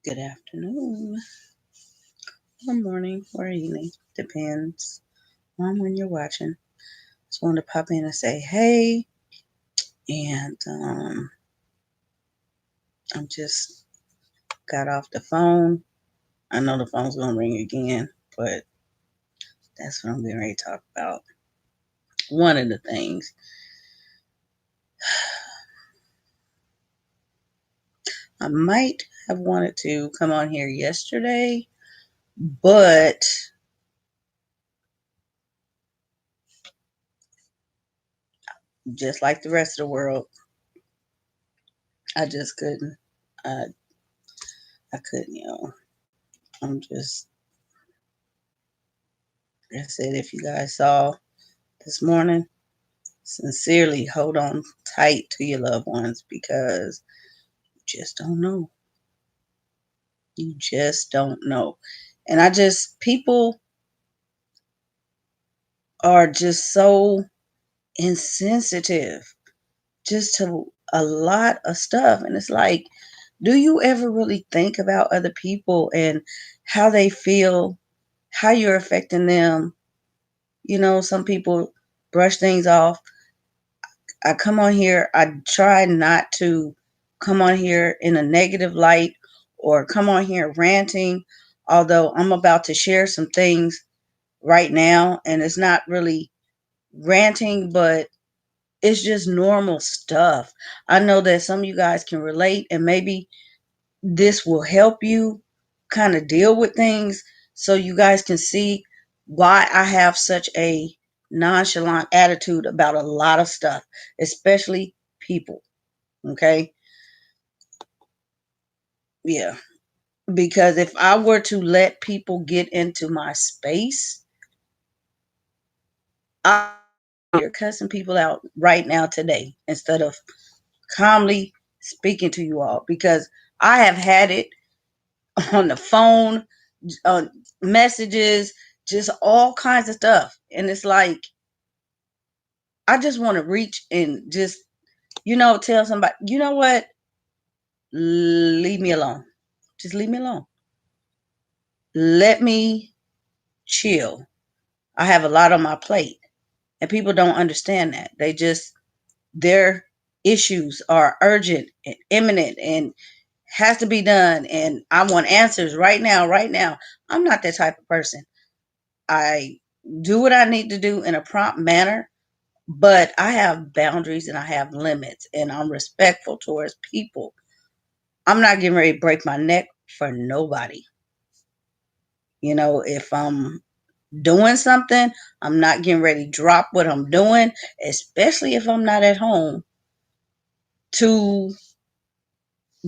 Good afternoon, or morning, or evening. Depends on when you're watching. Just wanted to pop in and say hey. And I just got off the phone. I know the phone's going to ring again, but that's what I'm getting ready to talk about. One of the things I might have wanted to come on here yesterday, but just like the rest of the world, I just couldn't. I, I couldn't. I'm just, like I said, if you guys saw this morning, sincerely hold on tight to your loved ones because you just don't know. You just don't know. And people are just so insensitive just to a lot of stuff. And it's like, do you ever really think about other people and how they feel, how you're affecting them? Some people brush things off. I come on here, I try not to come on here in a negative light or come on here ranting, although I'm about to share some things right now, and it's not really ranting, but it's just normal stuff. I know that some of you guys can relate, and maybe this will help you kind of deal with things so you guys can see why I have such a nonchalant attitude about a lot of stuff, especially people. Okay. Yeah. Because if I were to let people get into my space, you're cussing people out right now today instead of calmly speaking to you all, because I have had it on the phone, on messages, just all kinds of stuff. And it's like, I just want to reach and just, tell somebody, you know what? Leave me alone. Just leave me alone. Let me chill. I have a lot on my plate. And people don't understand that. Their issues are urgent and imminent and has to be done. And I want answers right now, right now. I'm not that type of person. I do what I need to do in a prompt manner, but I have boundaries and I have limits and I'm respectful towards people. I'm not getting ready to break my neck for nobody. If I'm doing something, I'm not getting ready to drop what I'm doing, especially if I'm not at home to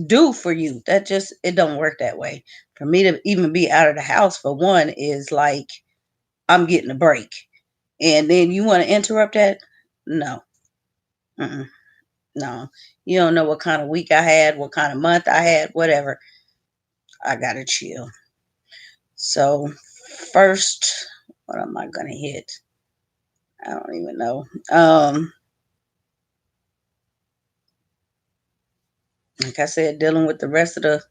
do for you. It don't work that way. For me to even be out of the house, for one, is like I'm getting a break. And then you want to interrupt that? No. Mm-mm. No. You don't know what kind of week I had, what kind of month I had, whatever. I got to chill. So, first, what am I going to hit? I don't even know. Like I said, dealing with the rest of the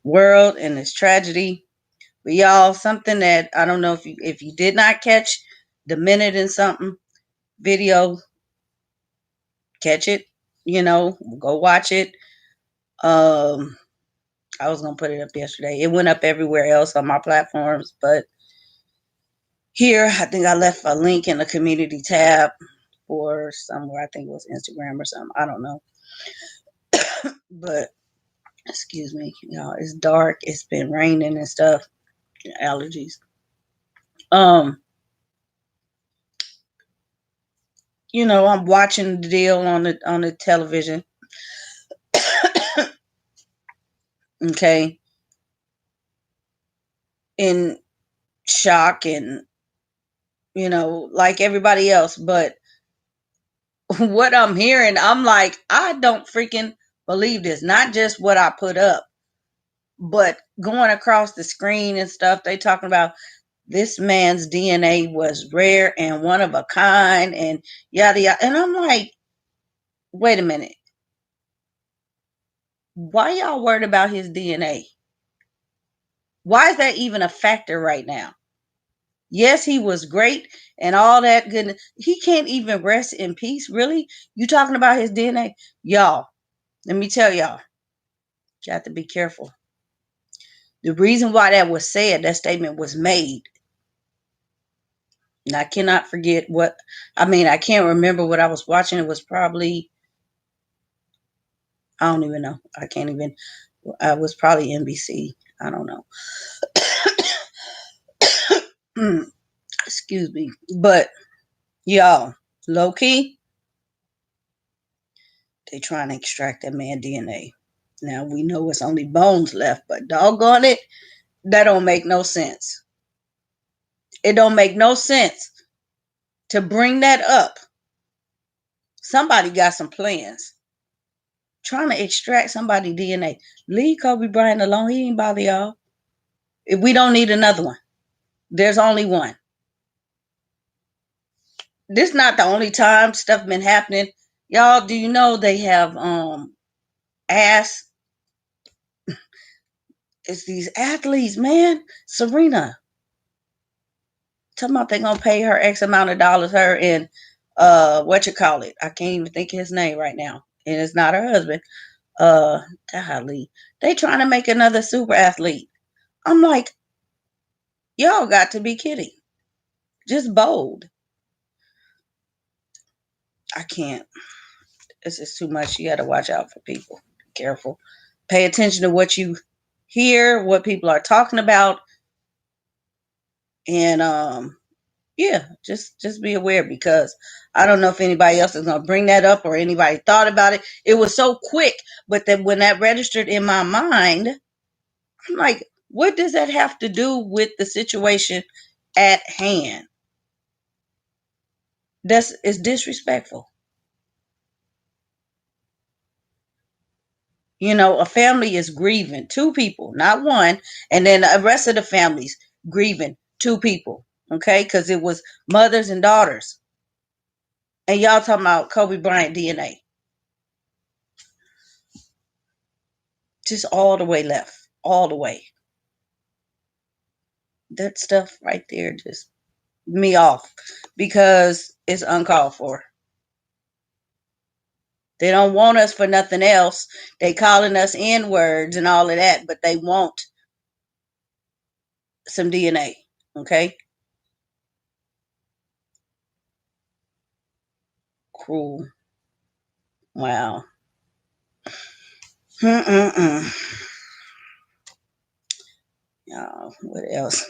world and this tragedy. But y'all, something that I don't know if you did not catch the minute and something video, catch it. Go watch it. Um, I was gonna put it up yesterday. It went up everywhere else on my platforms, but here I think I left a link in the community tab for somewhere. I think it was Instagram or something. I don't know. But excuse me, y'all. It's dark. It's been raining and stuff. Allergies. Um, I'm watching the deal on the television. Okay, in shock and like everybody else. But what I'm hearing, I'm like, I don't freaking believe this. Not just what I put up, but going across the screen and stuff. They talking about this man's DNA was rare and one of a kind and yada yada. And I'm like, wait a minute. Why y'all worried about his DNA? Why is that even a factor right now? Yes, he was great and all that goodness. He can't even rest in peace. Really? You talking about his DNA? Y'all, let me tell y'all, you have to be careful. The reason why that was said, that statement was made, and I cannot forget what, I can't remember what I was watching. It was probably, I don't even know. I can't even, I was probably NBC. I don't know. Excuse me. But y'all, low key, they trying to extract that man DNA. Now we know it's only bones left, but doggone it, that don't make no sense. It don't make no sense to bring that up. Somebody got some plans. Trying to extract somebody DNA. Leave Kobe Bryant alone. He ain't bother y'all. If we don't need another one. There's only one. This not the only time stuff been happening. Y'all, do you know they have asked, it's these athletes, man. Serena, talking about they gonna pay her X amount of dollars, her and what you call it. I can't even think of his name right now. And it's not her husband. Golly. They trying to make another super athlete. I'm like, y'all got to be kidding. Just bold. I can't. It's just too much. You got to watch out for people. Be careful. Pay attention to what you hear, what people are talking about, and yeah, just be aware because I don't know if anybody else is gonna bring that up or anybody thought about it. It was so quick, but then when that registered in my mind, I'm like, what does that have to do with the situation at hand? That's is disrespectful. You know, a family is grieving two people, not one, and then the rest of the families grieving two people. Okay, because it was mothers and daughters, and y'all talking about Kobe Bryant DNA, just all the way left, all the way. That stuff right there just me off because it's uncalled for. They don't want us for nothing else. They calling us N words and all of that, but they want some DNA. Okay, cruel. Wow. Mm-mm-mm. What else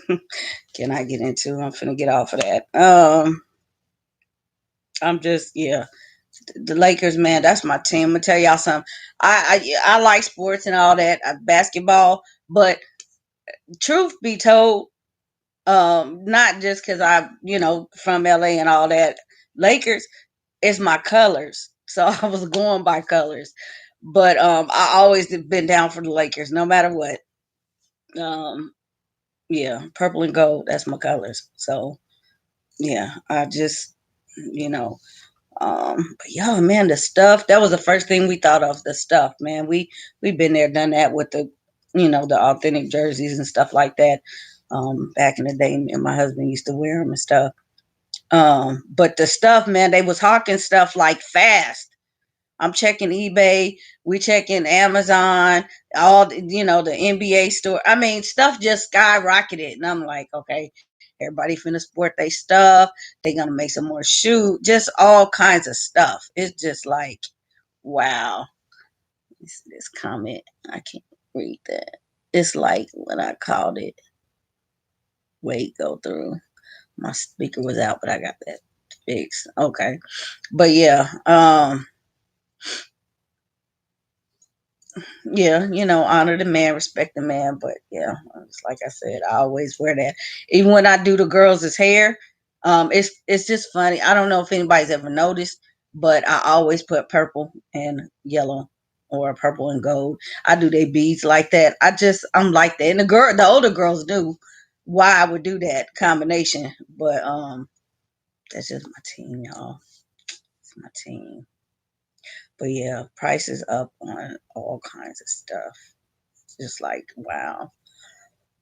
can I get into? I'm finna get off of that. I'm just yeah. The Lakers, man, that's my team. I'm gonna tell y'all something. I like sports and all that, basketball, but truth be told, not just because I, from LA and all that. Lakers is my colors, so I was going by colors. But I always have been down for the Lakers, no matter what. Um, yeah, purple and gold, that's my colors. So yeah, I just, you know, but yeah, man, the stuff that was the first thing we thought of. The stuff, man, we've been there, done that with the, the authentic jerseys and stuff like that. Back in the day, me and my husband used to wear them and stuff. But the stuff, man, they was hawking stuff like fast. I'm checking eBay, we checking Amazon, all the NBA store. I mean, stuff just skyrocketed, and I'm like, okay, everybody finna sport they stuff. They gonna make some more shoes, just all kinds of stuff. It's just like, wow. This comment, I can't read that. It's like what I called it. Wait, go through. My speaker was out, but I got that fixed. Okay, but yeah, yeah, honor the man, respect the man. But yeah, it's like I said, I always wear that. Even when I do the girls' hair, it's just funny. I don't know if anybody's ever noticed, but I always put purple and yellow or purple and gold. I do their beads like that. I'm like that. And the older girls do why I would do that combination. But that's just my team, y'all. It's my team. But yeah, prices up on all kinds of stuff. Just like wow.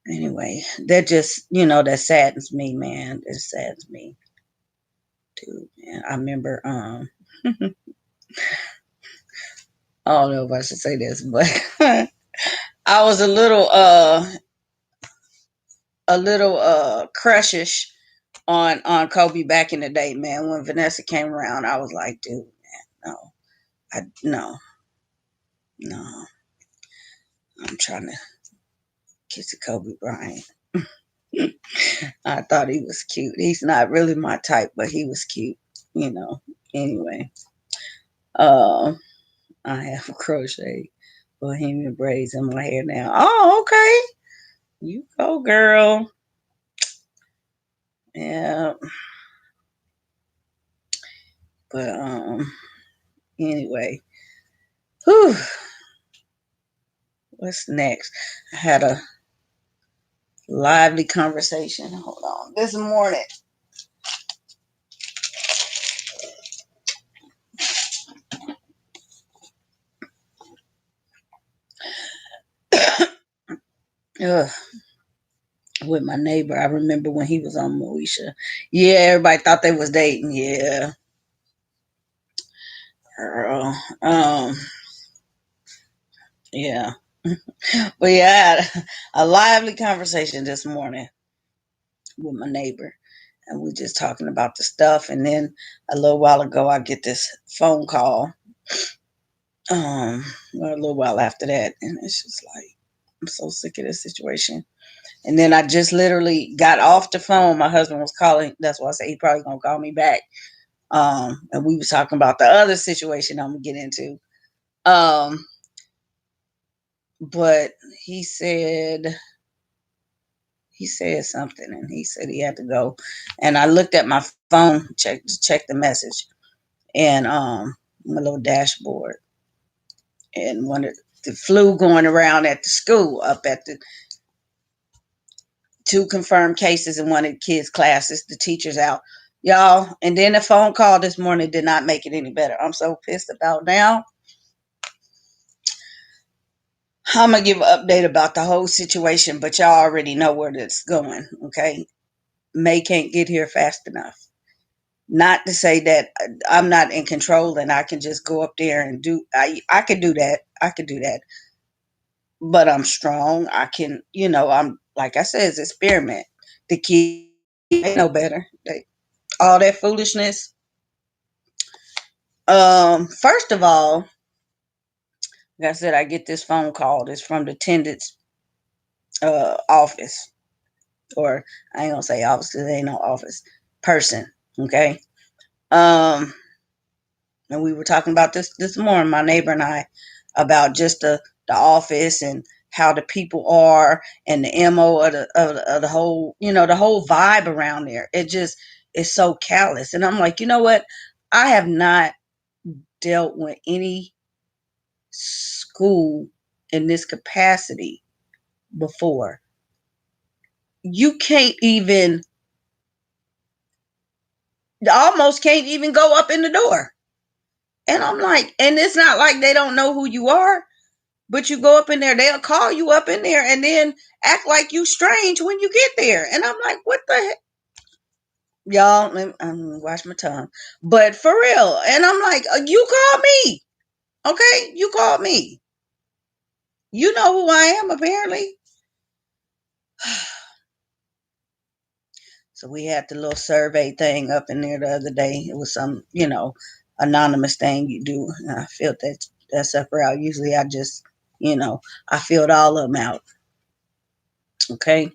Anyway, that just, that saddens me, man. It saddens me too. Man. I remember, I don't know if I should say this, but I was a little crushish on Kobe back in the day, man. When Vanessa came around, I was like, dude, man, no, I'm trying to kiss a Kobe Bryant. I thought he was cute. He's not really my type, but he was cute, you know. Anyway, uh, I have crochet bohemian braids in my hair now. Oh, okay. You go, girl. Yeah, but anyway, whew, what's next? I had a lively conversation. Hold on, this morning. Ugh, with my neighbor. I remember when he was on Moesha. Yeah, everybody thought they was dating. Yeah, girl. Yeah. But yeah, I had a lively conversation this morning with my neighbor, and we just talking about the stuff. And then a little while ago, I get this phone call. Well, a little while after that, and it's just like I'm so sick of this situation. And then I just literally got off the phone. My husband was calling. That's why I say he probably gonna call me back. And we was talking about the other situation I'm gonna get into. Um, but he said he said something, and he said he had to go. And I looked at my phone, check the message, and my little dashboard, and one of the flu going around at the school up at the two confirmed cases in one of the kids' classes. The teacher's out, y'all. And then the phone call this morning did not make it any better. I'm so pissed about now. I'm gonna give an update about the whole situation, but y'all already know where it's going. Okay, May can't get here fast enough. Not to say that I'm not in control and I can just go up there and do. I could do that. I could do that. But I'm strong. I can. I'm like I said, it's experiment. The kids they know better. All that foolishness. First of all, like I said, I get this phone call. It's from the attendant's office, or I ain't gonna say office because there ain't no office person. Okay. Um, and we were talking about this morning, my neighbor and I, about just the office and how the people are and the mo of the whole, the whole vibe around there. It just is so callous. And I'm like, you know what? I have not dealt with any school in this capacity before. You can't even, almost can't even go up in the door. And I'm like, and it's not like they don't know who you are, but you go up in there, they'll call you up in there and then act like you strange when you get there. And I'm like, what the heck? Y'all, I'm gonna watch my tongue. But for real. And I'm like, you called me. Okay, you called me. You know who I am, apparently. So we had the little survey thing up in there the other day. It was some, anonymous thing you do. And I filled that sucker out. Usually I just, I filled all of them out. Okay.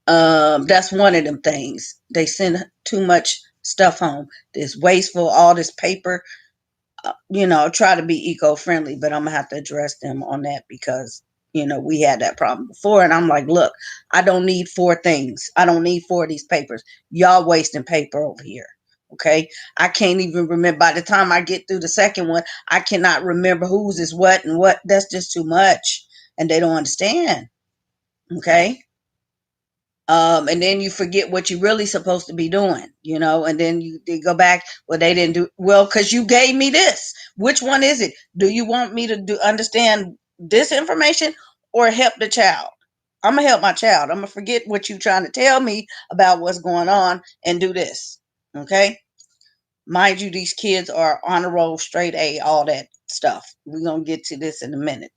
That's one of them things. They send too much stuff home. It's wasteful, all this paper. Try to be eco-friendly, but I'm gonna have to address them on that because we had that problem before. And I'm like, look, I don't need four things. I don't need four of these papers. Y'all wasting paper over here. Okay, I can't even remember. By the time I get through the second one, I cannot remember whose is what and what. That's just too much, and they don't understand. Okay. And then you forget what you're really supposed to be doing, and then they go back. Well, they didn't do well because you gave me this. Which one is it? Do you want me to understand this information or help the child? I'm gonna help my child. I'm gonna forget what you trying to tell me about what's going on and do this. Okay. Mind you, these kids are on a roll, straight A, all that stuff. We're gonna get to this in a minute.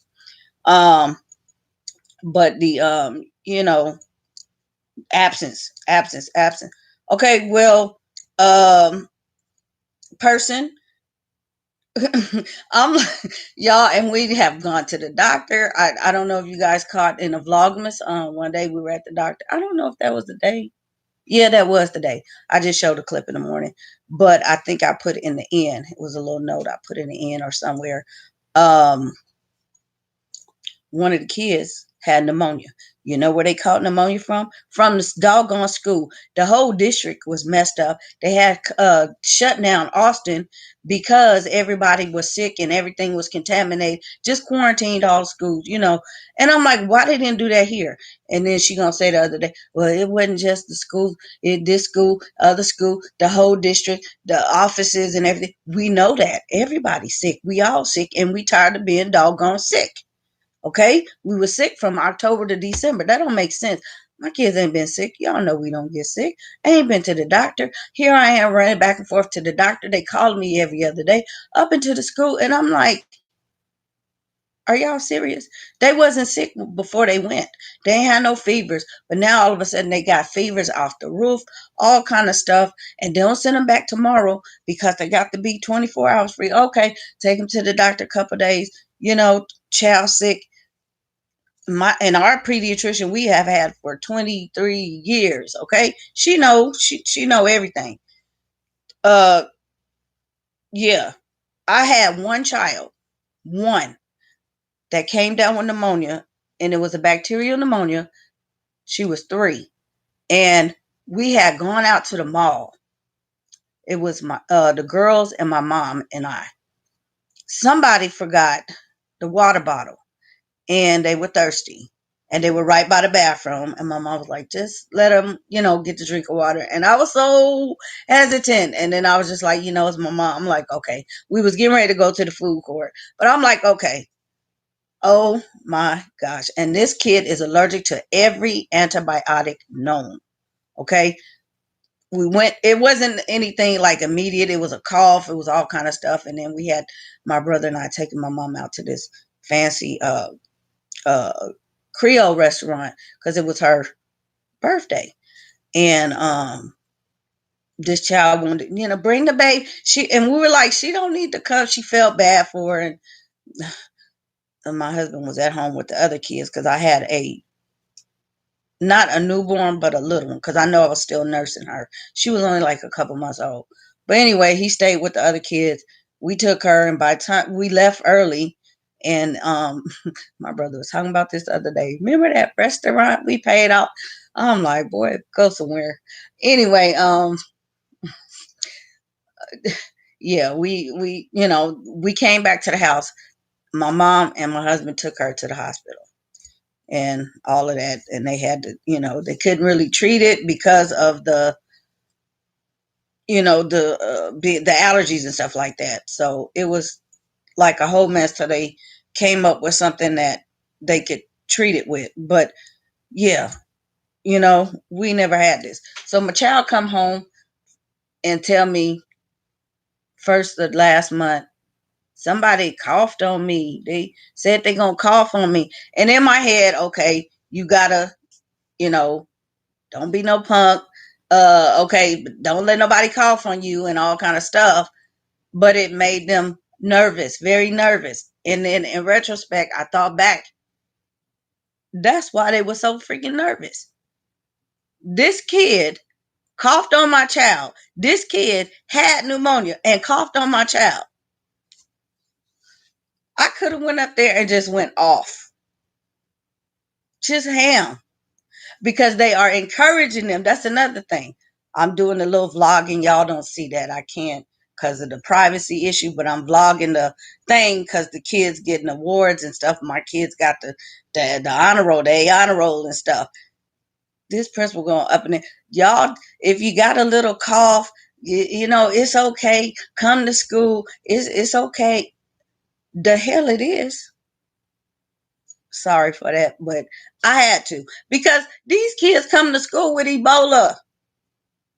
Um, but the absence. Okay, well, um, person, I'm y'all, and we have gone to the doctor. I don't know if you guys caught in the vlogmas. One day we were at the doctor. I don't know if that was the day. Yeah, that was the day. I just showed a clip in the morning, but I think I put it in the end. It was a little note I put in the end or somewhere. Um, One of the kids had pneumonia. You know where they caught pneumonia from? From this doggone school. The whole district was messed up. They had shut down Austin because everybody was sick and everything was contaminated. Just quarantined all the schools, you know. And I'm like, why they didn't do that here? And then she gonna say the other day, well, it wasn't just the school, this school, other school, the whole district, the offices and everything. We know that everybody's sick. We all sick, and we tired of being doggone sick. Okay, we were sick from October to December. That don't make sense. My kids ain't been sick. Y'all know we don't get sick. I ain't been to the doctor. Here I am running back and forth to the doctor. They call me every other day up into the school, and I'm like, are y'all serious? They wasn't sick before they went. They ain't had no fevers, but now all of a sudden they got fevers off the roof, all kind of stuff, and they don't send them back tomorrow because they got to be 24 hours free. Okay, take them to the doctor a couple of days. You know, child sick. My and our pediatrician we have had for 23 years. Okay, she know everything. uh yeah, I had one child, one, that came down with pneumonia, and it was a bacterial pneumonia. She was 3, and we had gone out to the mall. It was my the girls and my mom and I. Somebody forgot the water bottle, and they were thirsty, and they were right by the bathroom, and my mom was like, just let them, get the drink of water. And I was so hesitant, and then I was just like, it's my mom. I'm like, okay. We was getting ready to go to the food court, but I'm like, okay. Oh my gosh. And this kid is allergic to every antibiotic known. Okay, we went, it wasn't anything like immediate. It was a cough, it was all kind of stuff. And then we had my brother and I taking my mom out to this fancy uh Creole restaurant because it was her birthday. And this child wanted, bring the baby. And we were like, she don't need to come. She felt bad for her. And my husband was at home with the other kids because I had a not a newborn, but a little one, because I know I was still nursing her. She was only like a couple months old. But anyway, he stayed with the other kids. We took her, and by the time we left early, and my brother was talking about this the other day. Remember that restaurant we paid off? I'm like, boy, go somewhere. Anyway, yeah, we came back to the house. My mom and my husband took her to the hospital and all of that, and they had to, they couldn't really treat it because of the allergies and stuff like that. So it was like a whole mess till they came up with something that they could treat it with. But yeah, we never had this. So my child come home and tell me first of last month, somebody coughed on me. They said they gonna cough on me. And in my head, okay, you gotta, you know, don't be no punk. Okay, don't let nobody cough on you and all kind of stuff. But it made them nervous, very nervous. And then in retrospect, I thought back, that's why they were so freaking nervous. This kid coughed on my child. This kid had pneumonia and coughed on my child. I could have went up there and just went off. Just ham. Because they are encouraging them. That's another thing. I'm doing a little vlogging. Y'all don't see that. I can't because of the privacy issue, but I'm vlogging the thing because the kids getting awards and stuff. My kids got the honor roll, the A honor roll and stuff. This principal going up and y'all, if you got a little cough, it's okay. Come to school. It's okay. The hell it is. Sorry for that, but I had to because these kids come to school with Ebola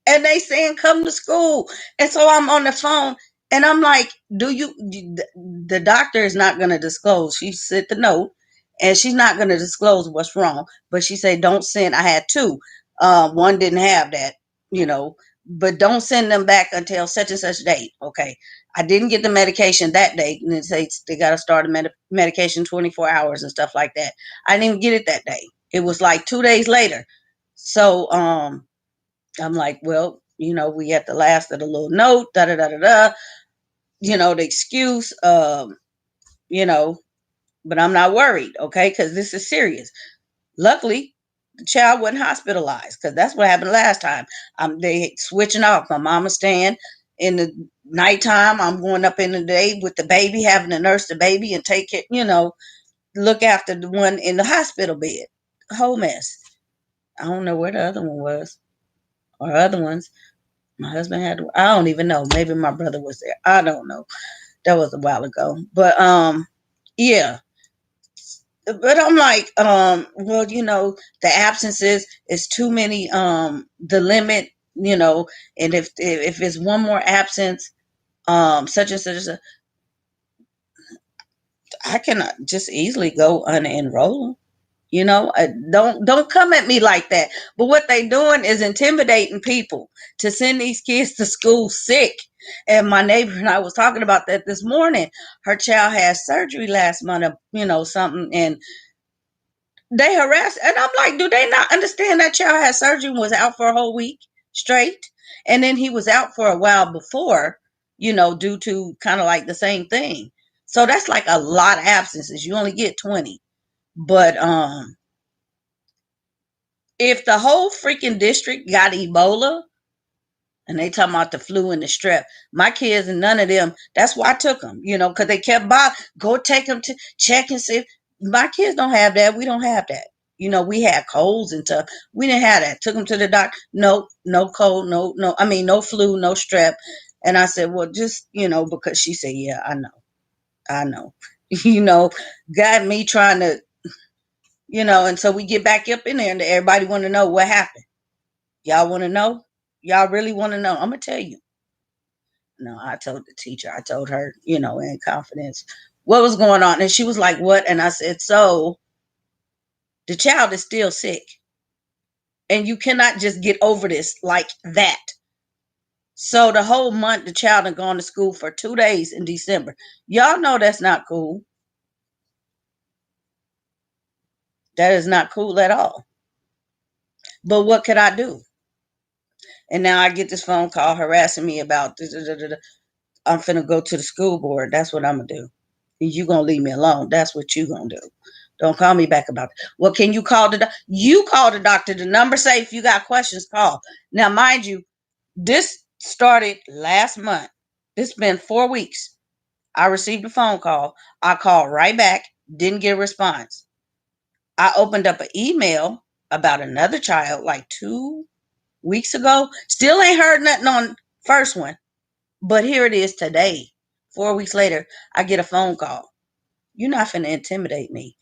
and they saying come to school. And so I'm on the phone and I'm like, do you, the doctor is not going to disclose. She sent the note and she's not going to disclose what's wrong, but she said, don't send. I had two. One didn't have that, you know, but don't send them back until such and such date. Okay. I didn't get the medication that day. And it says they got to start a medication 24 hours and stuff like that. I didn't even get it that day. It was like 2 days later. So, I'm like, well, you know, we at the last of the little note, da da da da da, you know, the excuse, you know, but I'm not worried, okay, because this is serious. Luckily, the child wasn't hospitalized because that's what happened last time. They switching off. My mama staying in the nighttime. I'm going up in the day with the baby, having to nurse the baby and take it, you know, look after the one in the hospital bed. Whole mess. I don't know where the other one was or other ones. My husband had, I don't even know. Maybe my brother was there. I don't know. That was a while ago. But yeah. But I'm like, well, you know, the absences is too many, the limit, you know, and if it's one more absence, such and such, I can just easily go unenroll. You know, don't come at me like that. But what they doing is intimidating people to send these kids to school sick. And my neighbor and I was talking about that this morning. Her child had surgery last month, you know, something, and they harassed. And I'm like, do they not understand that child had surgery and was out for a whole week straight? And then he was out for a while before, you know, due to kind of like the same thing. So that's like a lot of absences. You only get 20. But if the whole freaking district got Ebola and they talking about the flu and the strep, my kids and none of them, that's why I took them, you know, because they kept by, go take them to check and see. My kids don't have that. We don't have that. You know, we had colds and stuff. We didn't have that. Took them to the doctor. No, no cold, no, I mean, no flu, no strep. And I said, well, just, you know, because she said, yeah, I know. You know, got me trying to, you know, and so we get back up in there and everybody want to know what happened. Y'all want to know? Y'all really want to know? I'm going to tell you. No, I told the teacher, I told her, you know, in confidence what was going on. And she was like, what? And I said, so the child is still sick. And you cannot just get over this like that. So the whole month, the child had gone to school for 2 days in December. Y'all know that's not cool. That is not cool at all. But what could I do? And now I get this phone call harassing me about this. I'm finna go to the school board. That's what I'm gonna do. You gonna leave me alone. That's what you gonna do. Don't call me back about it. Well, can you call you call the doctor? The number say if you got questions, call. Now, mind you, this started last month. It's been 4 weeks. I received a phone call. I called right back. Didn't get a response. I opened up an email about another child like 2 weeks ago. Still ain't heard nothing on first one. But here it is today. 4 weeks later, I get a phone call. You're not finna intimidate me.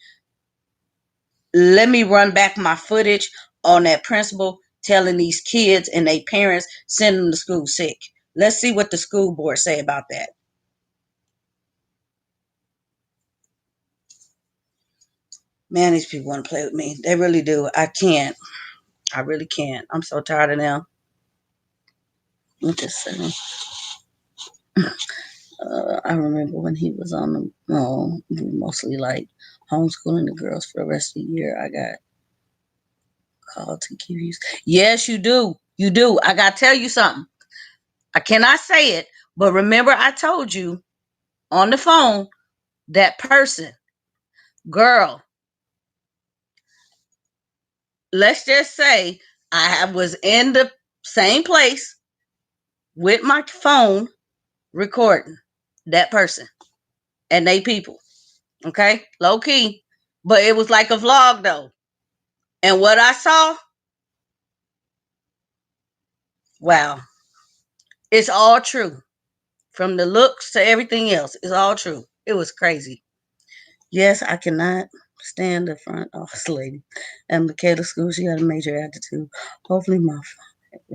Let me run back my footage on that principal telling these kids and their parents send them to school sick. Let's see what the school board say about that. Man, these people want to play with me. They really do. I can't. I really can't. I'm so tired of them. I'm just saying. I remember when he was on the, mostly like homeschooling the girls for the rest of the year. I got called to give you. Yes, you do. You do. I got to tell you something. I cannot say it, but remember I told you on the phone that person, girl, let's just say I was in the same place with my phone recording that person and they people. Okay? Low key. But it was like a vlog though. And what I saw, wow, it's all true. From the looks to everything else, it's all true. It was crazy. Yes, I cannot. Stay in the front office lady. At Michaela School, she got a major attitude. Hopefully, my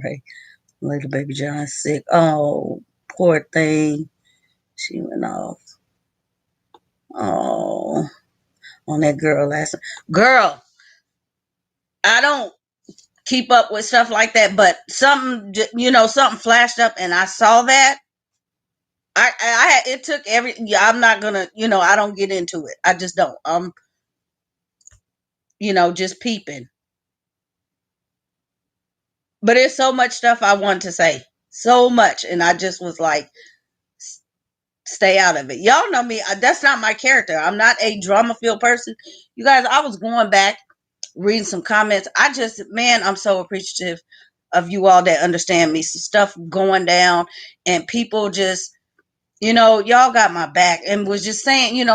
right. Later, baby John's sick. Oh, poor thing. She went off. Oh, on that girl last night. Girl, I don't keep up with stuff like that, but something flashed up and I saw that. It took yeah, I'm not gonna, I don't get into it. I just don't. Just peeping. But it's so much stuff I want to say. So much. And I just was like, stay out of it. Y'all know me. That's not my character. I'm not a drama filled person. You guys, I was going back, reading some comments. Man, I'm so appreciative of you all that understand me. Some stuff going down and people just, y'all got my back and was just saying,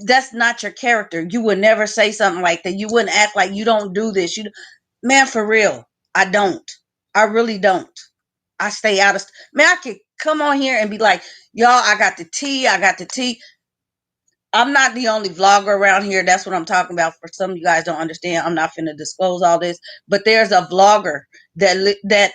that's not your character. You would never say something like that. You wouldn't act like you don't do this. Man, for real, I don't. I really don't. I stay out of. Man, I could come on here and be like, y'all, I got the tea. I got the tea. I'm not the only vlogger around here. That's what I'm talking about. For some of you guys don't understand, I'm not finna disclose all this. But there's a vlogger that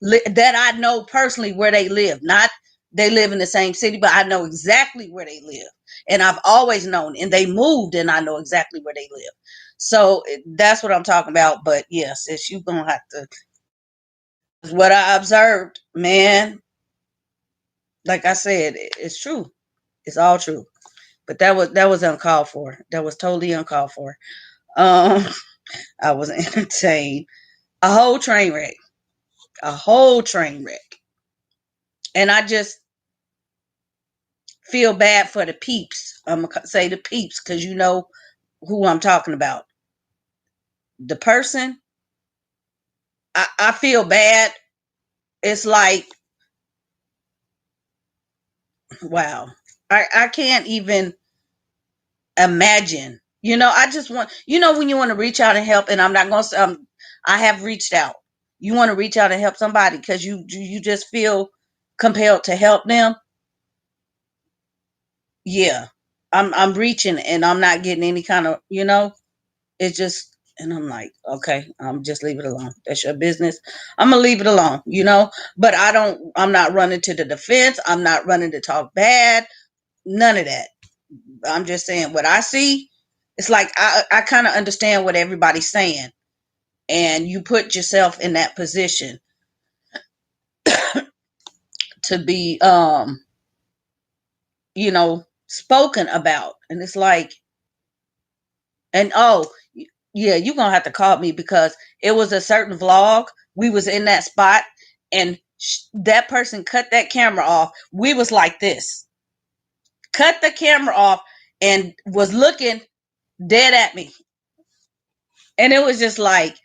I know personally where they live. Not they live in the same city, but I know exactly where they live, and I've always known. And they moved, and I know exactly where they live. So that's what I'm talking about. But yes, it's you gonna have to. What I observed, man. Like I said, it's true. It's all true. But that was uncalled for. That was totally uncalled for. Um, I was entertained. A whole train wreck. A whole train wreck. And I just feel bad for the peeps. I'm gonna say the peeps because you know who I'm talking about. The person, I feel bad. It's like, wow. I can't even imagine. I just want, when you want to reach out and help, and I'm not going to, I have reached out. You want to reach out and help somebody because you just feel compelled to help them. Yeah, I'm reaching and I'm not getting any kind of, it's just, and I'm like, okay, just leave it alone. That's your business. I'm gonna leave it alone, but I'm not running to the defense. I'm not running to talk bad. None of that. I'm just saying what I see. It's like I kind of understand what everybody's saying, and you put yourself in that position to be, spoken about, and it's like, and oh, yeah, you're gonna have to call me because it was a certain vlog. We was in that spot, and that person cut that camera off. We was like this, cut the camera off, and was looking dead at me, and it was just like,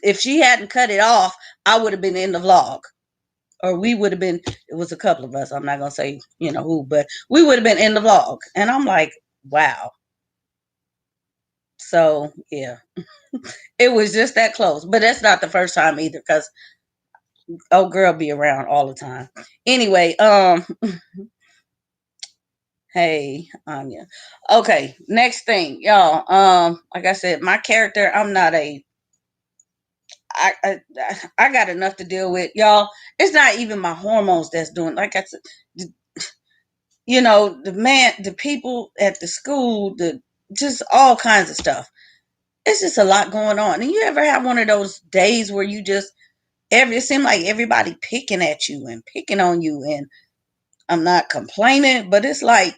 if she hadn't cut it off, I would have been in the vlog. Or we would have been, it was a couple of us. I'm not going to say, who, but we would have been in the vlog. And I'm like, wow. So, yeah, it was just that close. But that's not the first time either because, oh, girl be around all the time. Anyway, hey, Anya. Okay, next thing, y'all. Like I said, my character, I'm not a I, I I got enough to deal with, y'all. It's not even my hormones that's doing. Like I said, the people at the school, just all kinds of stuff. It's just a lot going on. And you ever have one of those days where you just it seemed like everybody picking at you and picking on you, and I'm not complaining, but it's like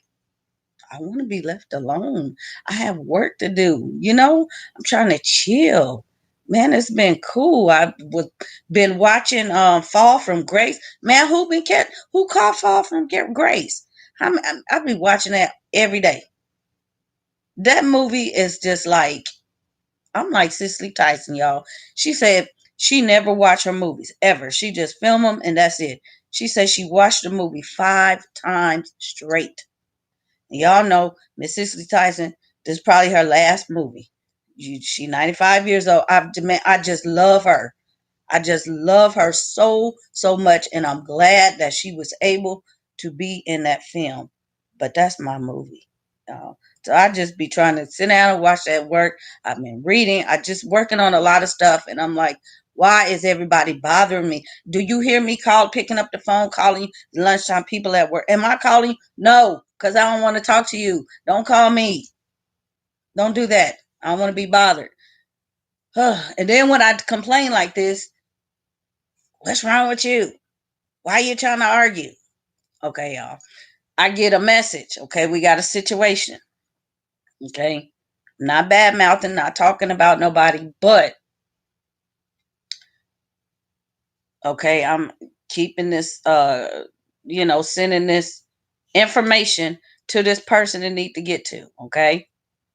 I want to be left alone. I have work to do. I'm trying to chill. Man, it's been cool. Been watching Fall from Grace. Man, who caught Fall from Grace? I've been watching that every day. That movie is just like, I'm like Cicely Tyson, y'all. She said she never watched her movies ever. She just film them and that's it. She said she watched the movie 5 times straight. Y'all know Miss Cicely Tyson. This is probably her last movie. She 95 years old. I just love her. I just love her so much, and I'm glad that she was able to be in that film. But that's my movie. So I just be trying to sit down and watch that work. I've been reading. I just working on a lot of stuff, and I'm like, why is everybody bothering me? Do you hear me picking up the phone, calling lunchtime people at work? Am I calling? No, because I don't want to talk to you. Don't call me. Don't do that. I don't want to be bothered. And then when I complain like this, what's wrong with you? Why are you trying to argue? Okay, y'all. I get a message. Okay, we got a situation. Okay, not bad mouthing, not talking about nobody, but okay, I'm keeping this, sending this information to this person that need to get to. Okay,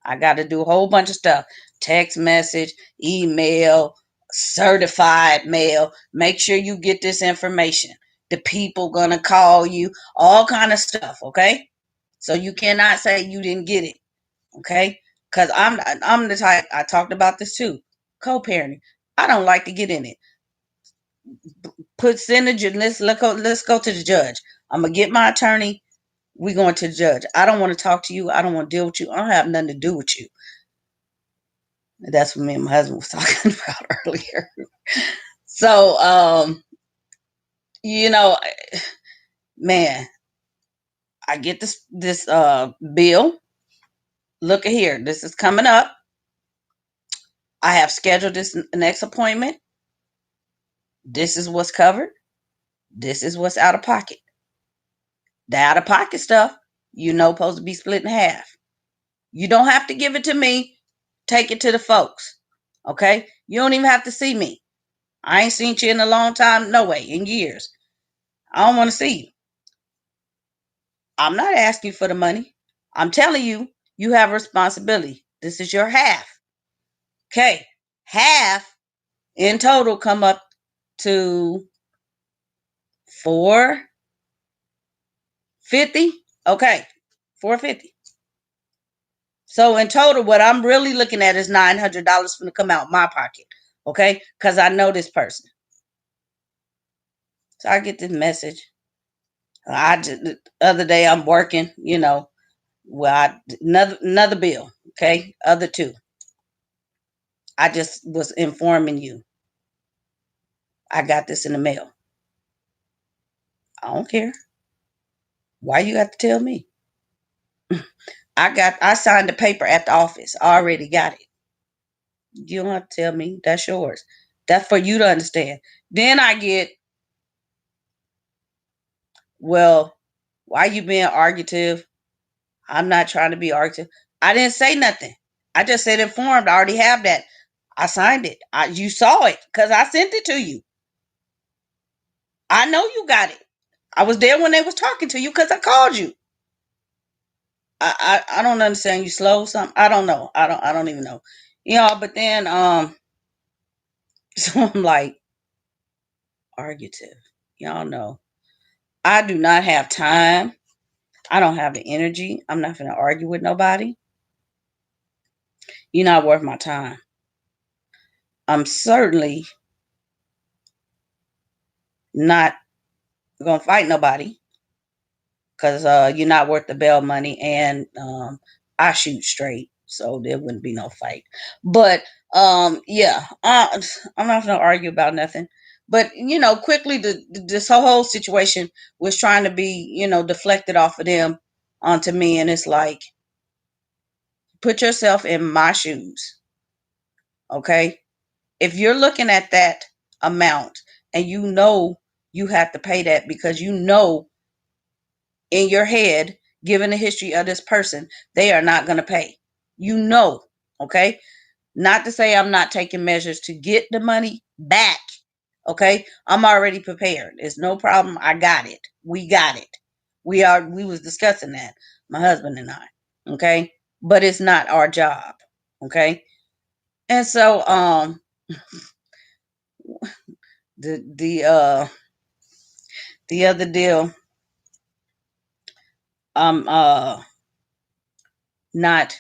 I got to do a whole bunch of stuff: text message, email, certified mail. Make sure you get this information. The people gonna call you, all kind of stuff. Okay, so you cannot say you didn't get it. Okay, because I'm the type. I talked about this too. Co-parenting. I don't like to get in it. Send the judge. Let's go to the judge. I'm gonna get my attorney. We going to the judge. I don't want to talk to you. I don't want to deal with you. I don't have nothing to do with you. That's what me and my husband was talking about earlier. So, you know, man, I get this bill. Look at here. This is coming up. I have scheduled this next appointment. This is what's covered. This is what's out of pocket. The out of pocket stuff, supposed to be split in half. You don't have to give it to me. Take it to the folks. Okay? You don't even have to see me. I ain't seen you in a long time. No way. In years. I don't want to see you. I'm not asking for the money. I'm telling you, you have a responsibility. This is your half. Okay. Half in total come up to $450. Okay. $450. So in total, what I'm really looking at is $900 going to come out my pocket. Okay. Because I know this person. So I get this message. The other day I'm working, another bill. Okay. Other two. I just was informing you. I got this in the mail. I don't care. Why you have to tell me? I signed the paper at the office. I already got it. You don't have to tell me. That's yours. That's for you to understand. Then I get, well, why you being argumentative? I'm not trying to be argumentative. I didn't say nothing. I just said informed. I already have that. I signed it. You saw it because I sent it to you. I know you got it. I was there when they was talking to you because I called you. I don't understand. You slow something. I don't know. I don't even know. But then so I'm like argumentative. Y'all know. I do not have time. I don't have the energy. I'm not gonna argue with nobody. You're not worth my time. I'm certainly not gonna fight nobody because you're not worth the bail money, and I shoot straight, so there wouldn't be no fight. But yeah, I'm not gonna argue about nothing. But quickly, this whole situation was trying to be, deflected off of them onto me, and it's like, put yourself in my shoes, okay? If you're looking at that amount and you have to pay that because in your head, given the history of this person, they are not going to pay. Okay? Not to say I'm not taking measures to get the money back. Okay? I'm already prepared. It's no problem. I got it. We got it. We was discussing that, my husband and I. Okay? But it's not our job. Okay? And so the the other deal, I'm not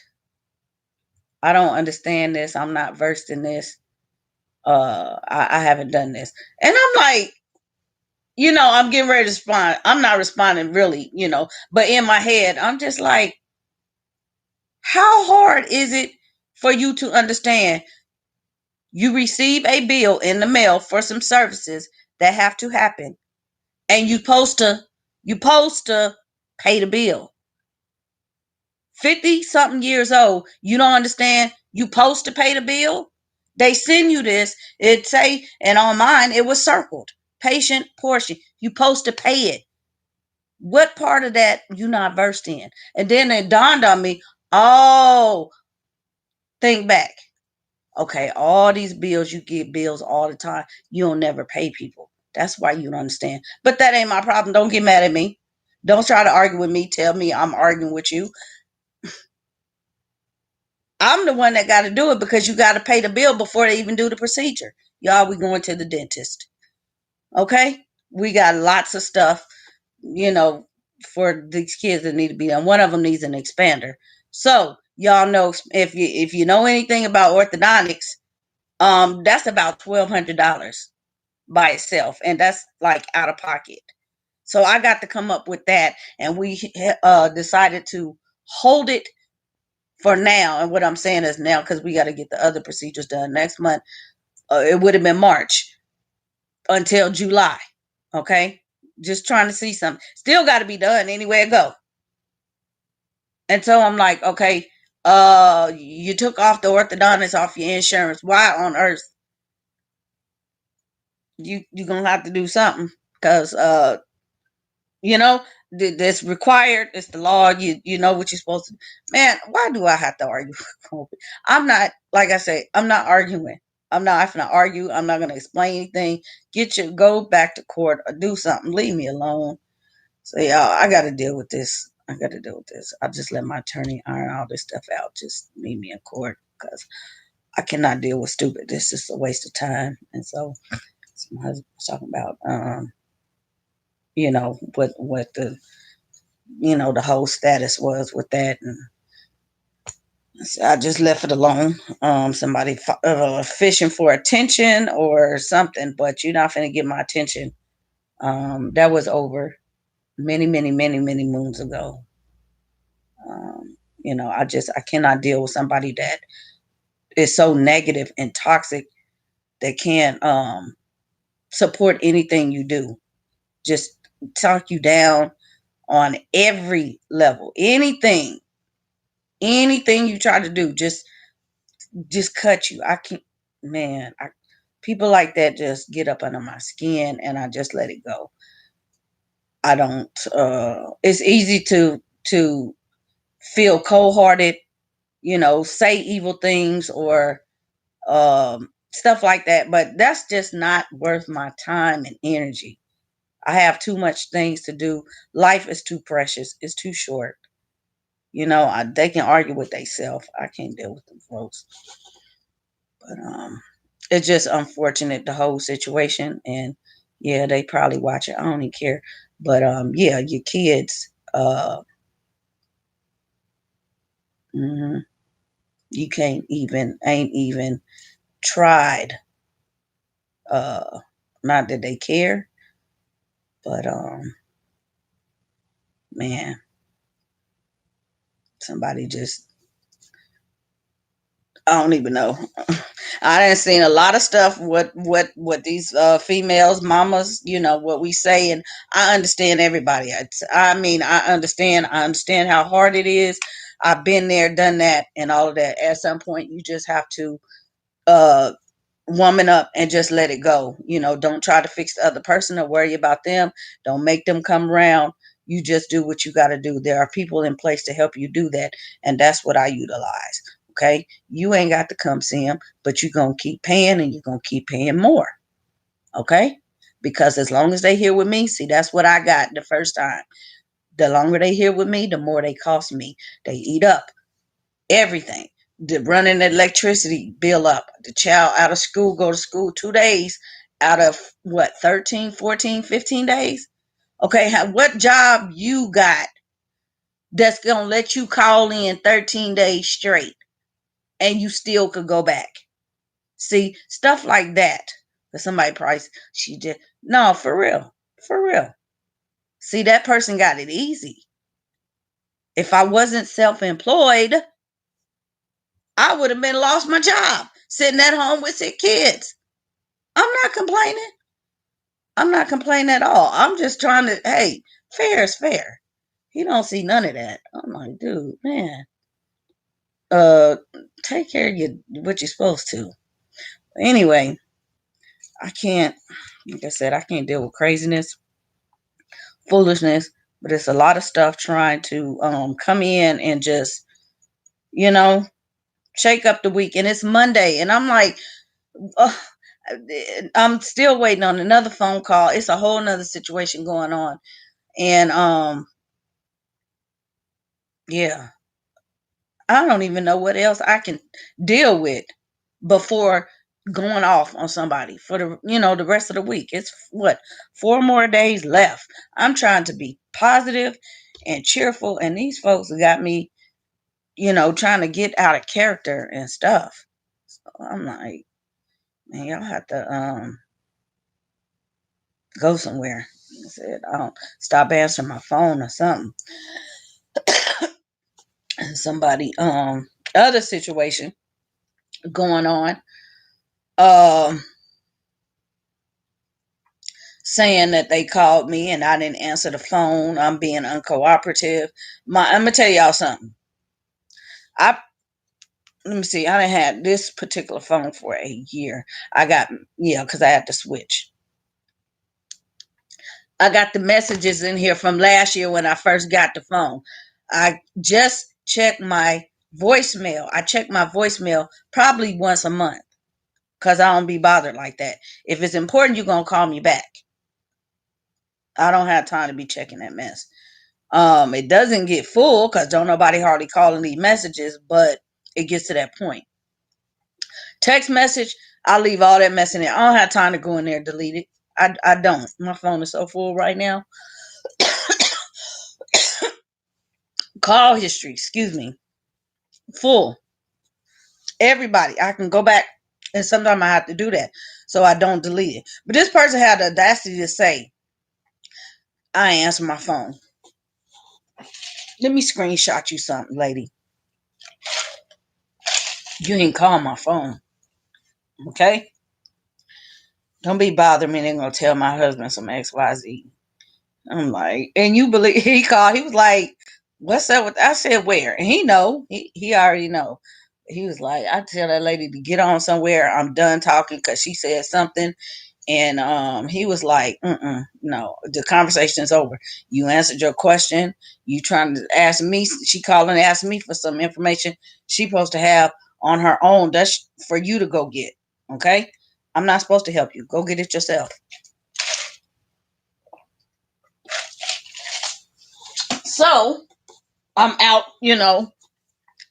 I don't understand this. I'm not versed in this. I haven't done this. And I'm like, I'm getting ready to respond. I'm not responding really, but in my head, I'm just like, How hard is it for you to understand you receive a bill in the mail for some services that have to happen, and you supposed to pay the bill? 50 something years old, you don't understand you supposed to pay the bill? They send you this, it say, and on mine it was circled, patient portion, you supposed to pay it. What part of that you not versed in? And then it dawned on me, oh, think back. Okay, all these bills, you get bills all the time. You don't never pay people. That's why you don't understand. But that ain't my problem. Don't get mad at me. Don't try to argue with me. Tell me I'm arguing with you. I'm the one that got to do it because you got to pay the bill before they even do the procedure. Y'all, we going to the dentist. Okay? We got lots of stuff, you know, for these kids that need to be done. One of them needs an expander. So, y'all know, if you know anything about orthodontics, that's about $1,200 by itself, and that's like out of pocket. So I got to come up with that, and we decided to hold it for now. And what I'm saying is now, because we got to get the other procedures done next month. It would have been March until July. Okay, just trying to see something. Still got to be done anywhere it go. And so I'm like, okay, you took off the orthodontist off your insurance. Why on earth? You gonna have to do something because you know that's required. It's the law. You know what you're supposed to. Man, why do I have to argue? I'm not, like I say, I'm not arguing. I'm not gonna argue. I'm not gonna explain anything. Go back to court or do something. Leave me alone. So y'all, I got to deal with this. I got to deal with this. I just let my attorney iron all this stuff out. Just meet me in court because I cannot deal with stupid. This is a waste of time. And so my husband was talking about, what the the whole status was with that, and so I just left it alone. Somebody fishing for attention or something, but you're not going to get my attention. That was over many, many, many, many moons ago. I cannot deal with somebody that is so negative and toxic that can't support anything you do. Just talk you down on every level. Anything you try to do, just cut you. I can't, man. People like that just get up under my skin, and I just let it go. I don't. It's easy to feel cold hearted, say evil things or stuff like that. But that's just not worth my time and energy. I have too much things to do. Life is too precious. It's too short. They can argue with themselves. I can't deal with them folks. But it's just unfortunate, the whole situation. And yeah, they probably watch it. I don't even care. But yeah, your kids, mhm, you ain't even tried. Uh, Not that they care, but man, somebody just, I don't even know. I done seen a lot of stuff. What these females, mamas, what we say, and I understand everybody. I mean, I understand. I understand how hard it is. I've been there, done that, and all of that. At some point, you just have to uh, woman up and just let it go. Don't try to fix the other person or worry about them. Don't make them come around. You just do what you got to do. There are people in place to help you do that, and that's what I utilize. Okay, you ain't got to come see them, but you're gonna keep paying, and you're gonna keep paying more. Okay, because as long as they here with me, see, that's what I got the first time. The longer they here with me, the more they cost me. They eat up everything. The running the electricity bill up. The child out of school, go to school 2 days out of what, 13, 14, 15 days? Okay, what job you got that's going to let you call in 13 days straight and you still could go back? See, stuff like that. But somebody probably, she just, no, for real. For real. See, that person got it easy. If I wasn't self employed, I would have been lost my job sitting at home with sick kids. I'm not complaining. I'm not complaining at all. I'm just trying to, hey, fair is fair. He don't see none of that. I'm like, dude, man, uh, take care of what you're supposed to. Anyway, I can't, like I said, I can't deal with craziness, foolishness, but it's a lot of stuff trying to come in and just, you know, shake up the week. And it's Monday, and I'm like, uh, I'm still waiting on another phone call. It's a whole nother situation going on. And yeah, I don't even know what else I can deal with before going off on somebody for the rest of the week. It's what, 4 more days left. I'm trying to be positive and cheerful, and these folks got me, trying to get out of character and stuff. So I'm like, man, y'all have to go somewhere. I said, I don't stop answering my phone or something. And somebody other situation going on. Um Saying that they called me and I didn't answer the phone. I'm being uncooperative. I'm gonna tell y'all something. I Let me see. I done had this particular phone for a year. I got, yeah, because I had to switch. I got the messages in here from last year when I first got the phone. I just checked my voicemail. I check my voicemail probably once a month because I don't be bothered like that. If it's important, you're gonna call me back. I don't have time to be checking that mess. It doesn't get full because don't nobody hardly calling these messages, but it gets to that point. Text message, I leave all that mess in there. I don't have time to go in there and delete it. I don't. My phone is so full right now. Call history, excuse me, full. Everybody, I can go back, and sometimes I have to do that so I don't delete it. But this person had the audacity to say, I ain't answer my phone. Let me screenshot you something, lady. You ain't call my phone. Okay? Don't be bothering me. They're gonna tell my husband some XYZ. I'm like, and you believe he called, he was like, what's up with, I said, where? And he know, he already know. He was like, I tell that lady to get on somewhere. I'm done talking because she said something. And he was like, no, the conversation's over. You answered your question. You trying to ask me, she called and asked me for some information she supposed to have on her own. That's for you to go get. Okay? I'm not supposed to help you. Go get it yourself. So I'm out,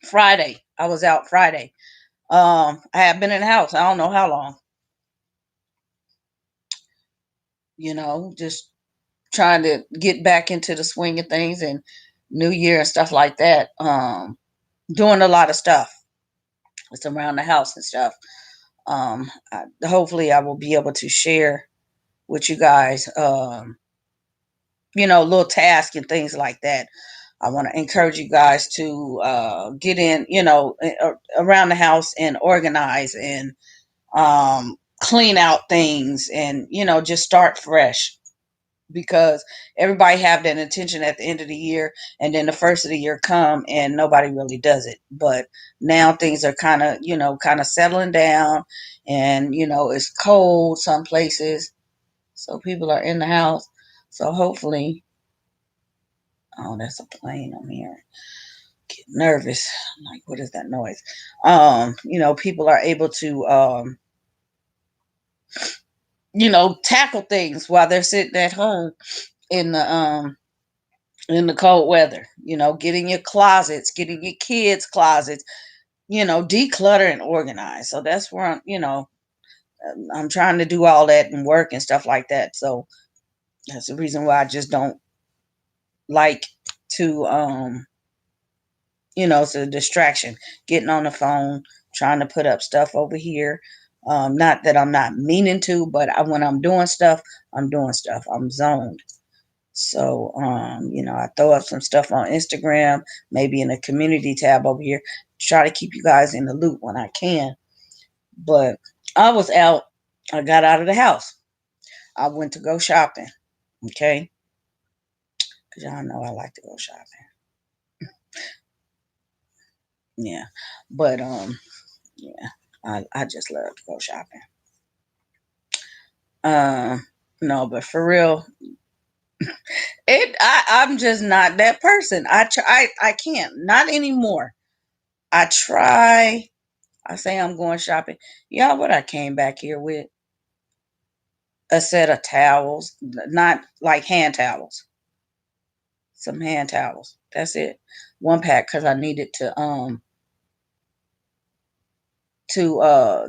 Friday. I was out Friday. I have been in the house. I don't know how long. Just trying to get back into the swing of things and New Year and stuff like that. Doing a lot of stuff. It's around the house and stuff. Hopefully I will be able to share with you guys, little tasks and things like that. I want to encourage you guys to get in, around the house and organize and clean out things and, just start fresh because everybody have that intention at the end of the year and then the first of the year come and nobody really does it. But now things are kind of settling down and, it's cold some places. So people are in the house. So hopefully, oh, that's a plane I'm hearing. Get nervous. I'm like, what is that noise? People are able to tackle things while they're sitting at home in the cold weather. Getting your closets, getting your kids' closets, declutter and organize. So that's where I'm trying to do all that and work and stuff like that. So that's the reason why I just don't like to it's a distraction. Getting on the phone, trying to put up stuff over here. Not that I'm not meaning to, but when I'm doing stuff, I'm doing stuff. I'm zoned. So, I throw up some stuff on Instagram, maybe in a community tab over here, try to keep you guys in the loop when I can. But I was out. I got out of the house. I went to go shopping. Okay, because y'all know I like to go shopping. Yeah, but yeah, I just love to go shopping. Um, no, but for real, I'm just not that person. I can't, not anymore. I try. I say I'm going shopping. Y'all, what I came back here with a set of towels, not like hand towels, some hand towels. That's it. One pack because I needed to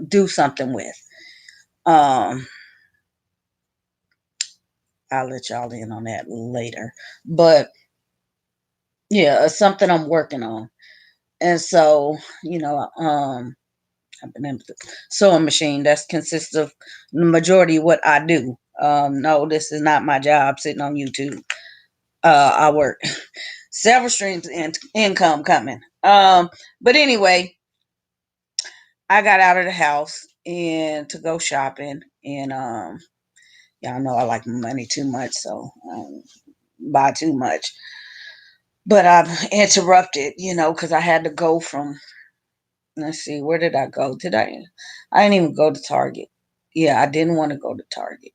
do something with. Um, I'll let y'all in on that later. But yeah, it's something I'm working on. And so, I've been in the sewing machine that consists of the majority of what I do. No, this is not my job sitting on YouTube. I work several streams of income coming. But anyway, I got out of the house and to go shopping, and y'all know I like money too much, so buy too much. But I'm interrupted, because I had to go from. Let's see, where did I go? I didn't even go to Target. Yeah, I didn't want to go to Target.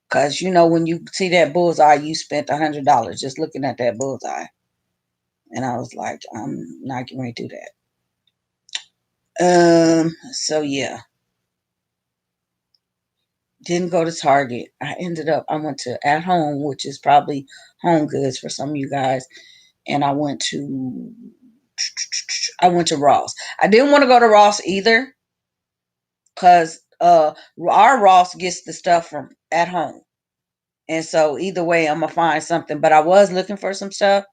Because, when you see that bullseye, you spent $100 just looking at that bullseye. And I was like, I'm not going to do that. So yeah, didn't go to Target. I went to At Home, which is probably Home Goods for some of you guys. And I went to Ross. I didn't want to go to Ross either because our Ross gets the stuff from At Home. And so either way, I'm gonna find something. But I was looking for some stuff,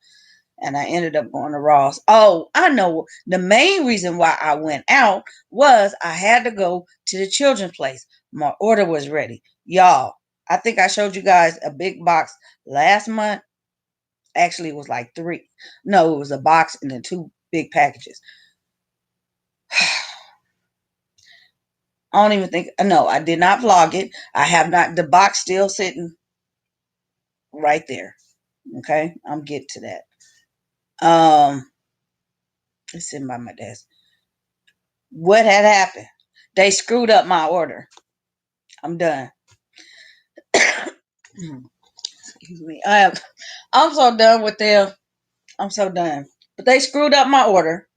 and I ended up going to Ross. Oh, I know the main reason why I went out was I had to go to the children's place. My order was ready, y'all. I think I showed you guys a big box last month. Actually, it was like three. No, it was a box and then two big packages. I don't even think. No, I did not vlog it. I have not. The box still sitting right there. Okay, I'm getting to that. It's sitting by my desk. What had happened? They screwed up my order. I'm done. Excuse me. I'm so done with them. I'm so done. But they screwed up my order.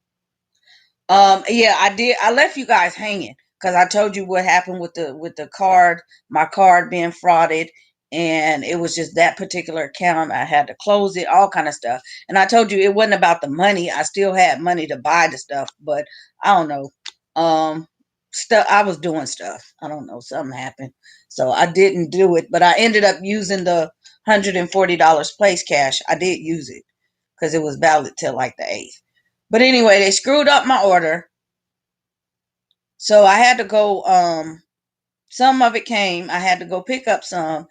Yeah, I did. I left you guys hanging because I told you what happened with the card, my card being frauded, and it was just that particular account. I had to close it, all kind of stuff. And I told you it wasn't about the money. I still had money to buy the stuff, but I don't know. Stuff I was doing stuff. I don't know. Something happened, so I didn't do it. But I ended up using the $140 place cash. I did use it because it was valid till like the 8th. But anyway, they screwed up my order. So I had to go, some of it came. I had to go pick up some.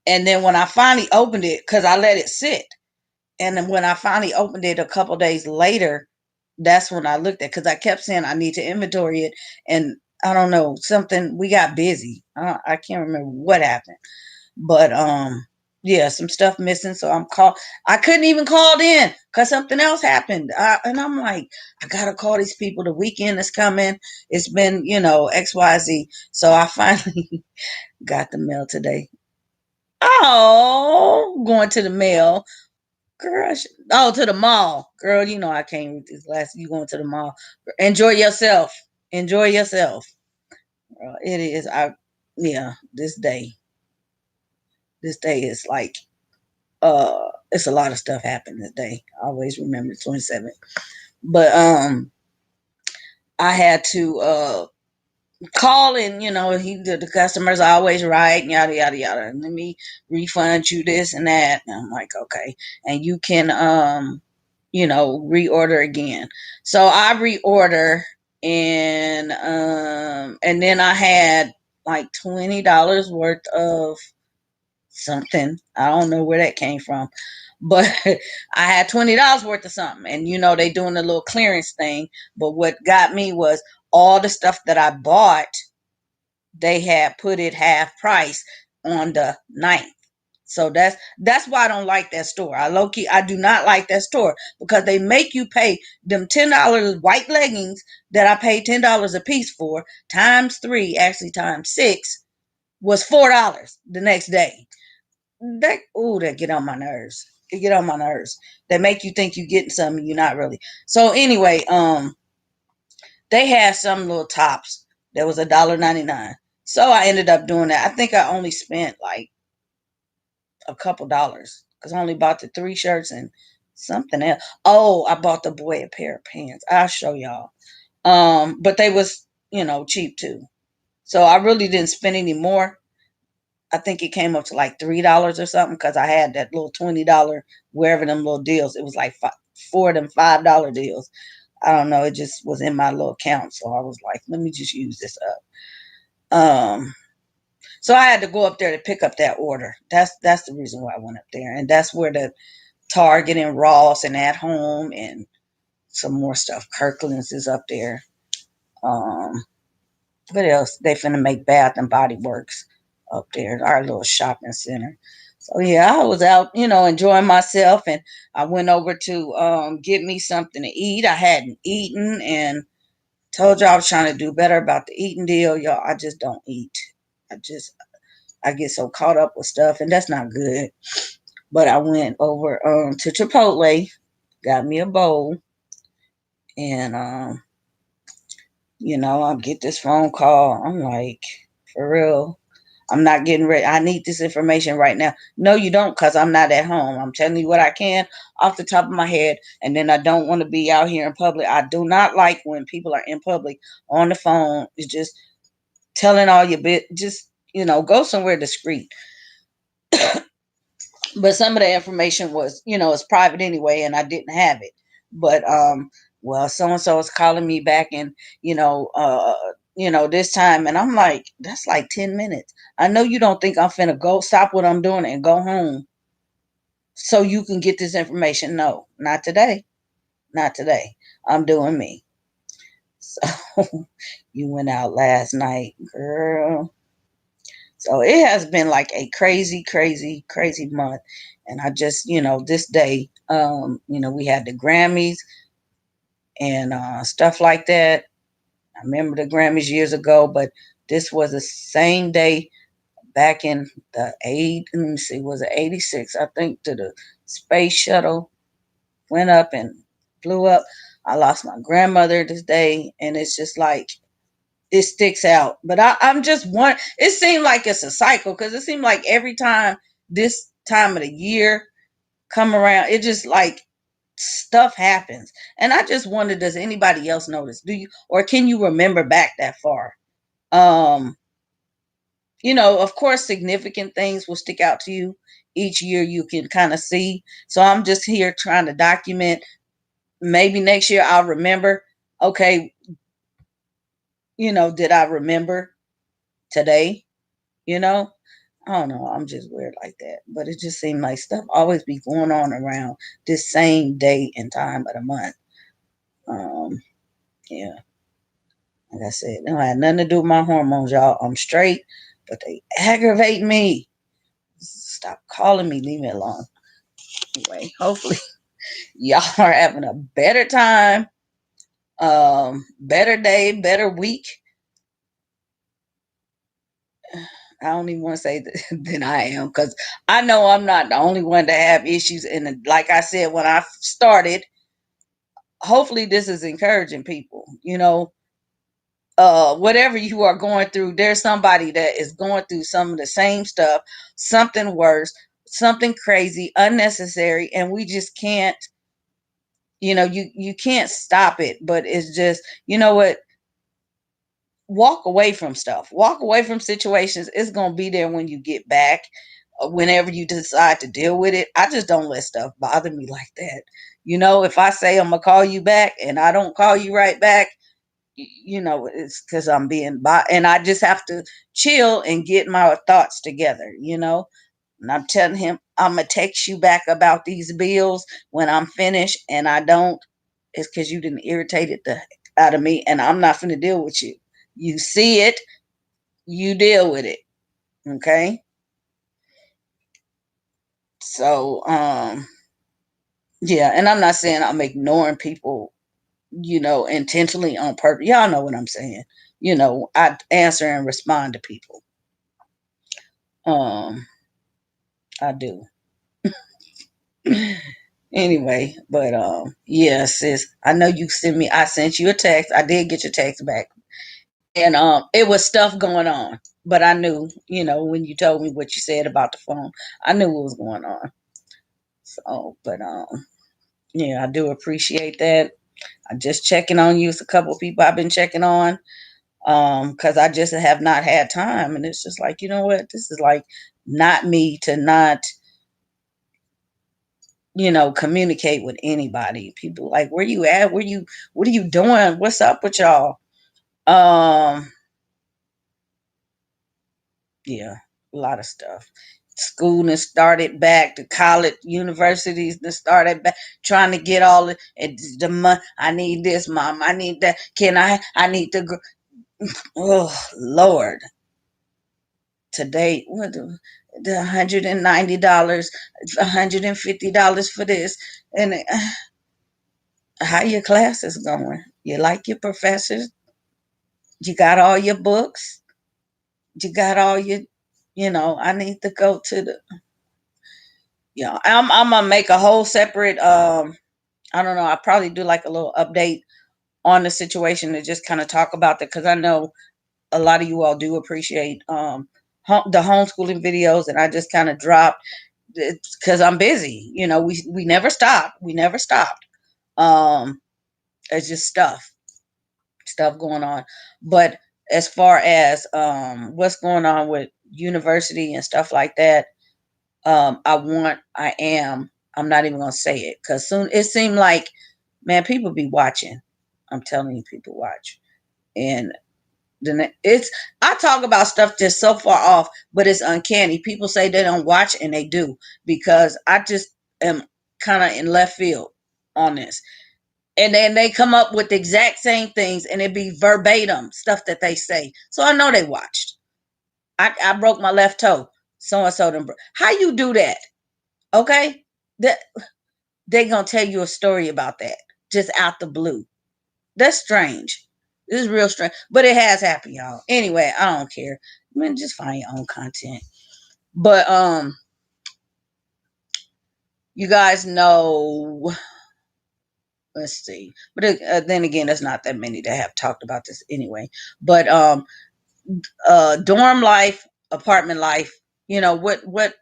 And then when I finally opened it, because I let it sit. And then when I finally opened it a couple days later, that's when I looked at, because I kept saying I need to inventory it. And I don't know, something, we got busy. I can't remember what happened. But yeah, some stuff missing. So I couldn't even call in because something else happened. And I'm like, I gotta call these people. The weekend is coming. It's been, XYZ. So I finally got the mail today. Oh, going to the mail. Girl, to the mall. Girl, I can't read this last. You going to the mall. Enjoy yourself. Enjoy yourself. It is. Yeah, this day. This day is like it's a lot of stuff happened today. I always remember the 27th. But I had to call, and the customers are always right, yada yada yada. And let me refund you this and that. And I'm like, okay. And you can reorder again. So I reorder, and then I had like $20 worth of something. I don't know where that came from. But I had $20 worth of something. And they doing a little clearance thing. But what got me was all the stuff that I bought, they had put it half price on the ninth. So that's why I don't like that store. I do not like that store because they make you pay them $10 white leggings that I paid $10 a piece for times three, actually times six, was $4 the next day. That get on my nerves. It get on my nerves. They make you think you're getting something you're not really. So anyway, they had some little tops that was $1.99. So I ended up doing that. I think I only spent like a couple dollars because I only bought the three shirts and something else. Oh, I bought the boy a pair of pants. I'll show y'all. But they was cheap too. So I really didn't spend any more. I think it came up to like $3 or something because I had that little $20 wherever them little deals. It was like four of them $5 deals. I don't know. It just was in my little account, so I was like, let me just use this up. So I had to go up there to pick up that order. That's the reason why I went up there, and that's where the Target and Ross and At Home and some more stuff. Kirkland's is up there. Um, what else? They finna make Bath and Body Works up there, our little shopping center. So yeah, I was out, enjoying myself, and I went over to get me something to eat. I hadn't eaten, and told y'all I was trying to do better about the eating deal. Y'all, I just don't eat. I get so caught up with stuff, and that's not good. But I went over to Chipotle, got me a bowl, and I get this phone call. I'm like, for real, I'm not getting ready. I need this information right now. No, you don't, because I'm not at home. I'm telling you what I can off the top of my head, and then I don't want to be out here in public. I do not like when people are in public on the phone. It's just telling all your bit. Just go somewhere discreet. But some of the information was, it's private anyway, and I didn't have it. But well, so and so is calling me back, and this time, and I'm like, that's like 10 minutes. I know you don't think I'm finna go stop what I'm doing and go home so you can get this information. No, not today, not today. I'm doing me. So you went out last night, girl. So it has been like a crazy, crazy, crazy month. And I just, this day, we had the Grammys and stuff like that. I remember the Grammys years ago, but this was the same day back in let me see, was it 86? I think to the space shuttle went up and flew up. I lost my grandmother this day, and it's just like, it sticks out. But I'm just one. It seemed like it's a cycle because it seemed like every time this time of the year come around, it just like stuff happens. And I just wonder, does anybody else notice? Do you, or can you remember back that far? Um, of course, significant things will stick out to you each year. You can kind of see. So I'm just here trying to document. Maybe next year I'll remember. Okay, did I remember today? You know, I don't know. I'm just weird like that. But it just seemed like stuff always be going on around this same day and time of the month. Um, yeah, like I said, it don't have nothing to do with my hormones, y'all. I'm straight, but they aggravate me. Stop calling me. Leave me alone. Anyway, hopefully y'all are having a better time, better day, better week. I don't even want to say than I am because I know I'm not the only one to have issues. And like I said, when I started, hopefully this is encouraging people. Whatever you are going through, there's somebody that is going through some of the same stuff, something worse, something crazy, unnecessary, and we just can't. You can't stop it, but it's just, what, walk away from stuff, walk away from situations. It's going to be there when you get back, whenever you decide to deal with it. I just don't let stuff bother me like that. If I say I'm going to call you back and I don't call you right back, it's because and I just have to chill and get my thoughts together. And I'm telling him, I'm going to text you back about these bills when I'm finished, and I don't, it's because you didn't irritated the out of me, and I'm not going to deal with you. You see it, you deal with it. Okay? So, yeah, and I'm not saying I'm ignoring people, intentionally on purpose. Y'all know what I'm saying. I answer and respond to people. Um, I do. Anyway, but yeah, sis, I know you sent me. I sent you a text. I did get your text back, and it was stuff going on. But I knew, when you told me what you said about the phone, I knew what was going on. So, but yeah, I do appreciate that. I'm just checking on you. It's a couple of people I've been checking on, because I just have not had time, and it's just like, you know what, this is like not me to not communicate with anybody. People like, where you at? What are you doing? What's up with y'all? Um, yeah, a lot of stuff. School has started back. The college, universities that started back, trying to get all the money. I need this, mom. I need that. I need to. Oh Lord, today what the $190, $150 for this, and how your class is going? You like your professors? You got all your books? You got all your, I need to go to the, I'm gonna make a whole separate, I don't know, I probably do like a little update on the situation to just kind of talk about that, because I know a lot of you all do appreciate the homeschooling videos, and I just kind of dropped because I'm busy. We never stopped. We never stopped. It's just stuff going on. But as far as what's going on with university and stuff like that, I'm not even gonna say it, because soon it seemed like, man, people be watching. I'm telling you, people watch. And then I talk about stuff just so far off, but it's uncanny. People say they don't watch, and they do, because I just am kind of in left field on this. And then they come up with the exact same things, and it be verbatim stuff that they say. So I know they watched. I broke my left toe. So and so. How you do that? Okay, that they gonna tell you a story about that just out the blue. That's strange. This is real strange, but it has happened, y'all. Anyway, I don't care. I mean, just find your own content. But you guys know. Let's see. But then again, there's not that many that have talked about this anyway. But dorm life, apartment life. What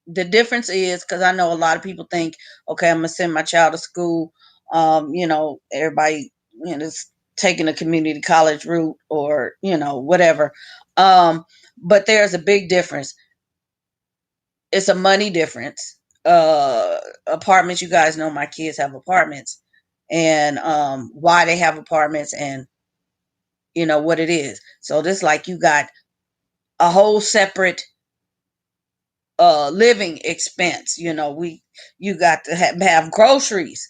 the difference is, because I know a lot of people think, okay, I'm gonna send my child to school. Everybody, is taking a community college route, or whatever. But there's a big difference. It's a money difference. Apartments, you guys know my kids have apartments, and why they have apartments, and what it is. So this, like, you got a whole separate living expense. You got to have groceries,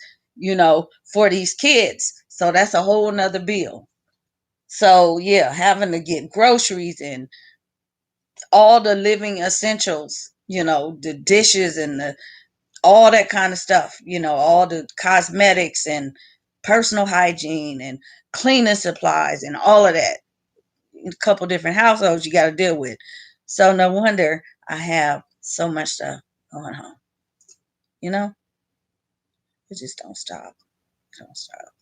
for these kids. So that's a whole nother bill. So yeah, having to get groceries and all the living essentials, the dishes and all that kind of stuff, all the cosmetics and personal hygiene and cleaning supplies and all of that. A couple different households you got to deal with. So no wonder I have so much stuff going on. You know, it just don't stop. Don't stop.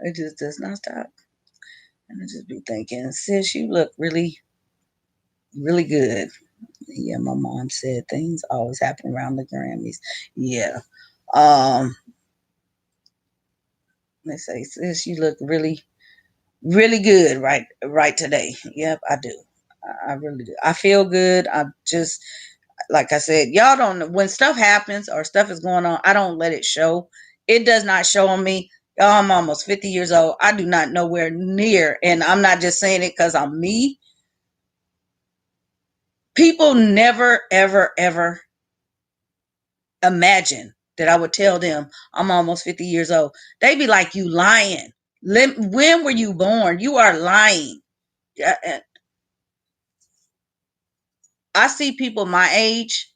It just does not stop. And I just be thinking, sis, you look really, really good. Yeah, my mom said things always happen around the Grammys. Yeah. Um, they say, sis, you look really, really good right today. Yep, I do. I really do. I feel good. I just, like I said, y'all don't know when stuff happens or stuff is going on. I don't let it show. It does not show on me. Y'all, I'm almost 50 years old. I do not nowhere near, and I'm not just saying it because I'm me. People never, ever, ever imagine that I would tell them I'm almost 50 years old. They be like, you lying. When were you born? You are lying. I see people my age,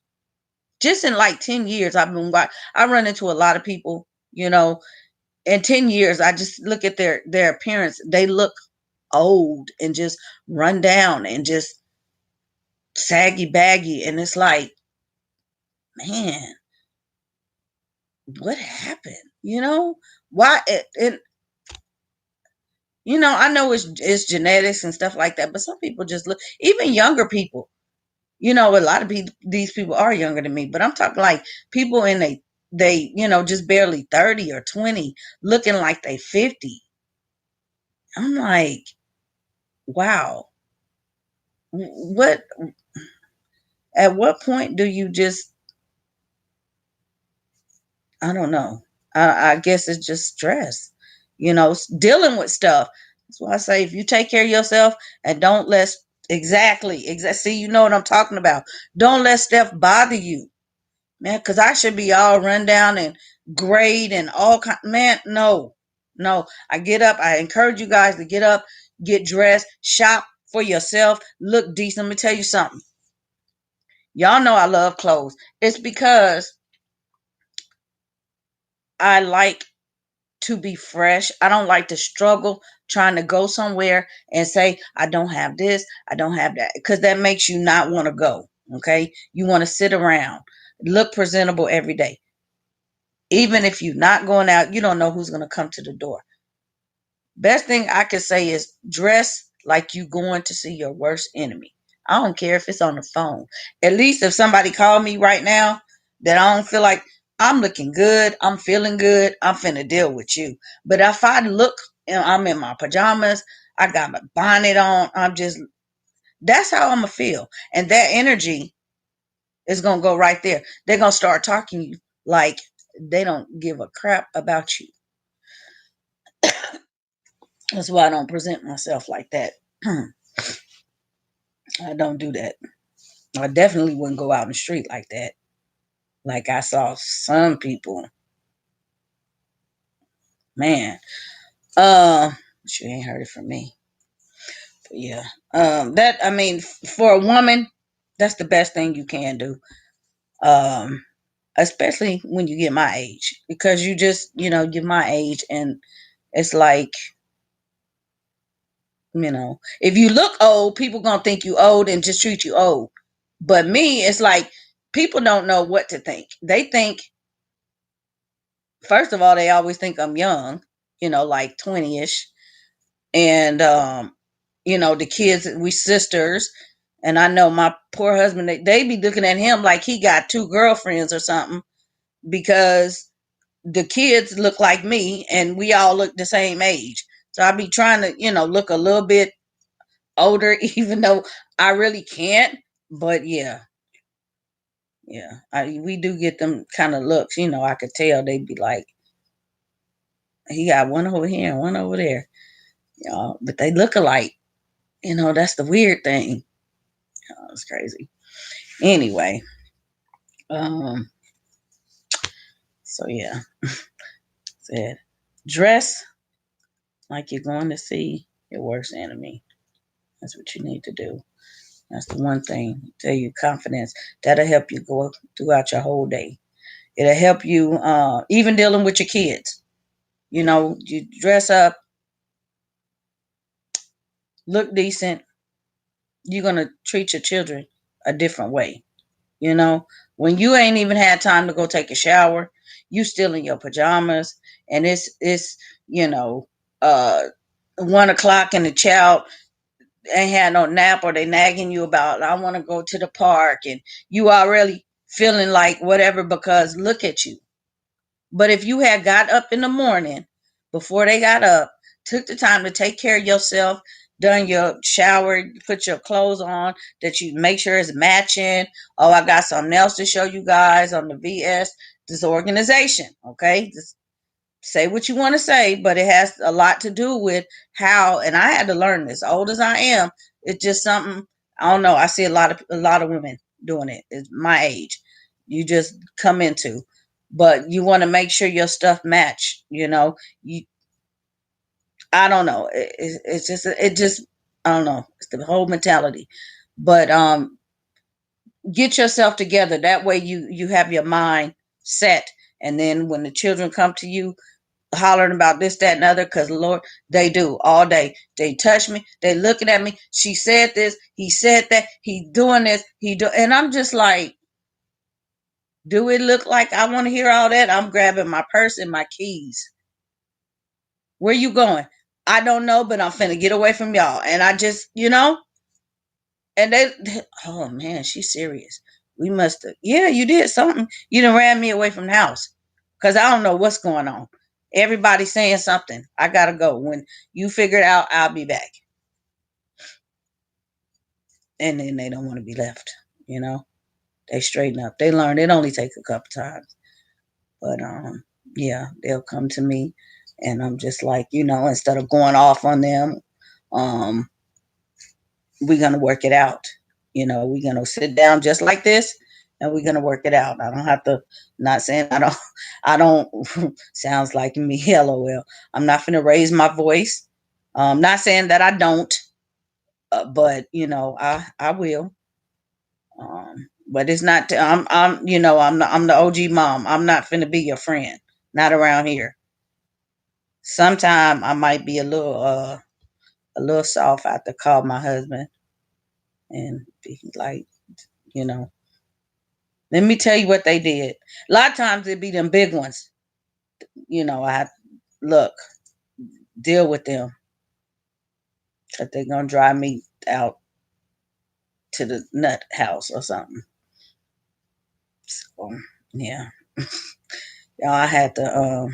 just in like 10 years, I run into a lot of people, in 10 years, I just look at their appearance. They look old and just run down and just saggy baggy. And it's like, man, what happened? Why I know it's genetics and stuff like that, but some people just look, even younger people, a lot of these people are younger than me, but I'm talking like people in just barely 30 or 20 looking like they 50. I'm like, wow, what, at what point do you just, I don't know. I guess it's just stress, dealing with stuff. That's why I say if you take care of yourself and don't let, exactly, see, you know what I'm talking about. Don't let stuff bother you, man, because I should be all run down and grayed and all kind. Man, no, no. I get up. I encourage you guys to get up, get dressed, shop for yourself, look decent. Let me tell you something. Y'all know I love clothes. It's because I like to be fresh. I don't like to struggle trying to go somewhere and say, I don't have this, I don't have that, because that makes you not want to go. Okay. You want to sit around, look presentable every day. Even if you're not going out, you don't know who's going to come to the door. Best thing I could say is dress like you going to see your worst enemy. I don't care if it's on the phone. At least if somebody called me right now that I don't feel like, I'm looking good, I'm feeling good, I'm finna deal with you. But if I look and I'm in my pajamas, I got my bonnet on, that's how I'm gonna feel. And that energy is gonna go right there. They're gonna start talking to you like they don't give a crap about you. That's why I don't present myself like that. I don't do that. I definitely wouldn't go out in the street like that. Like I saw some people, man. She ain't heard it from me. But yeah. That, I mean, for a woman, that's the best thing you can do. Um, Especially when you get my age, because you just, get my age, and it's like, if you look old, people gonna think you old and just treat you old. But me, it's like people don't know what to think. They think, first of all, they always think I'm young, like 20ish. And the kids, we sisters, and I know my poor husband, they be looking at him like he got two girlfriends or something, because the kids look like me and we all look the same age. So I be trying to, look a little bit older, even though I really can't. But yeah, yeah, we do get them kind of looks. I could tell they'd be like, he got one over here and one over there, but they look alike. That's the weird thing. It's crazy. Anyway, um, so yeah, said dress like you're going to see your worst enemy. That's what you need to do. That's the one thing. Tell you confidence. That'll help you go throughout your whole day. It'll help you even dealing with your kids. You dress up, look decent. You're gonna treat your children a different way. When you ain't even had time to go take a shower, you still in your pajamas, and it's you know uh 1 o'clock, and the child ain't had no nap, or they nagging you about, I want to go to the park, and you already feeling like whatever, because look at you. But if you had got up in the morning before they got up, took the time to take care of yourself, done your shower, put your clothes on, that you make sure it's matching. Oh, I got something else to show you guys on the VS Disorganization. Okay. Just say what you want to say, but it has a lot to do with how, and I had to learn this, old as I am, it's just something I don't know. I see a lot of women doing it. It's my age. You just come into, but you want to make sure your stuff match. You I don't know. It's just I don't know. It's the whole mentality. But get yourself together. That way you have your mind set, and then when the children come to you hollering about this, that, and other, because Lord, they do all day. They touch me. They looking at me. She said this. He said that. He doing this. And I'm just like, do it look like I want to hear all that? I'm grabbing my purse and my keys. Where you going? I don't know, but I'm finna get away from y'all. And I just, and oh man, she's serious. We must have, yeah, you did something. You done ran me away from the house because I don't know what's going on. Everybody's saying something. I gotta go. When you figure it out, I'll be back. And then they don't want to be left. You know, they straighten up. They learn. It only takes a couple times, but yeah, they'll come to me, and I'm just like, instead of going off on them, um, we're gonna work it out. We're gonna sit down just like this, and we're gonna work it out. I don't have to. Not saying I don't. I don't. Sounds like me. LOL. I'm not gonna raise my voice. Not saying that I don't, but I will. But it's not. I'm the OG mom. I'm not finna be your friend. Not around here. Sometime I might be a little soft. I have to call my husband and be like, you know, let me tell you what they did. A lot of times it be them big ones. I have look, deal with them because they're gonna drive me out to the nut house or something. So yeah, y'all, I had to.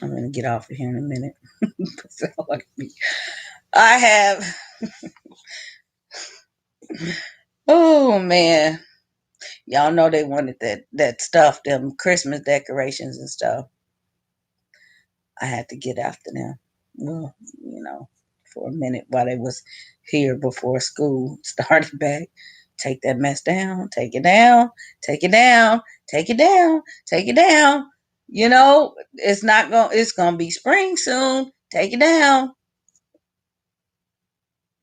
I'm gonna get off of here in a minute. I have. Oh man, y'all know they wanted that stuff, them Christmas decorations and stuff. I had to get after them. Well, for a minute while they was here before school started back. Take that mess down, take it down, take it down, take it down, take it down. It's gonna be spring soon. Take it down.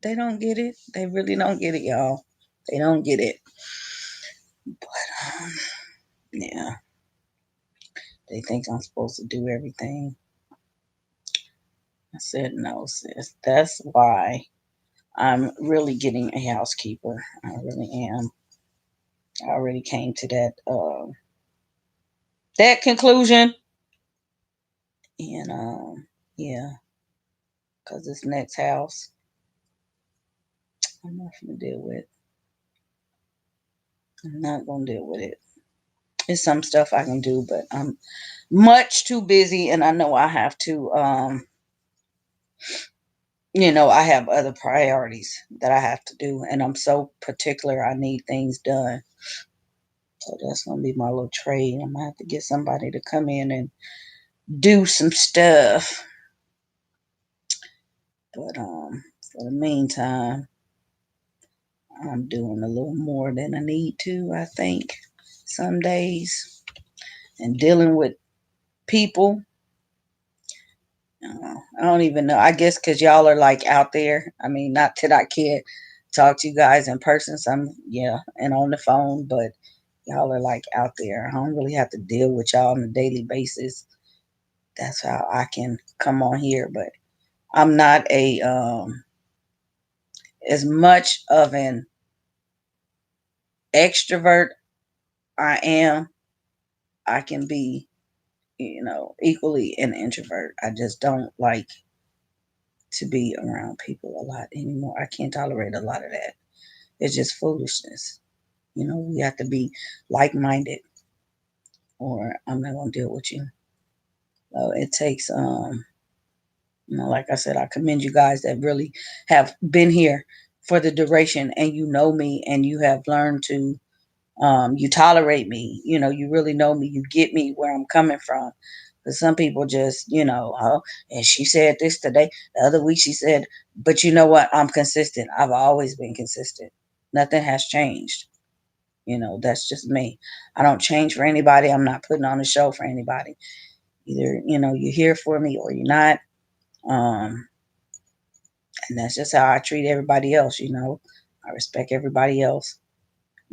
They don't get it. They really don't get it, y'all. They don't get it. But yeah, they think I'm supposed to do everything. I said no, sis. That's why I'm really getting a housekeeper. I really am. I already came to that conclusion, and yeah, because this next house, I'm not gonna deal with. I'm not gonna deal with it. It's some stuff I can do, but I'm much too busy, and I know I have to. I have other priorities that I have to do, and I'm so particular. I need things done. So that's gonna be my little trade. I'm gonna have to get somebody to come in and do some stuff. But for the meantime, I'm doing a little more than I need to, I think, some days. And dealing with people. I don't even know. I guess because y'all are like out there. I mean, not that I can't talk to you guys in person. Some, yeah, and on the phone, but y'all are like out there. I don't really have to deal with y'all on a daily basis. That's how I can come on here. But I'm not as much of an extrovert. I am. I can be, equally an introvert. I just don't like to be around people a lot anymore. I can't tolerate a lot of that. It's just foolishness. We have to be like minded, or I'm not gonna deal with you. So it takes, like I said, I commend you guys that really have been here for the duration, and you know me, and you have learned to, you tolerate me. You really know me. You get me where I'm coming from, Because some people just, oh, and she said this today. The other week she said, but you know what? I'm consistent. I've always been consistent. Nothing has changed. That's just me. I don't change for anybody. I'm not putting on a show for anybody. Either, you're here for me or you're not. Um, and that's just how I treat everybody else. I respect everybody else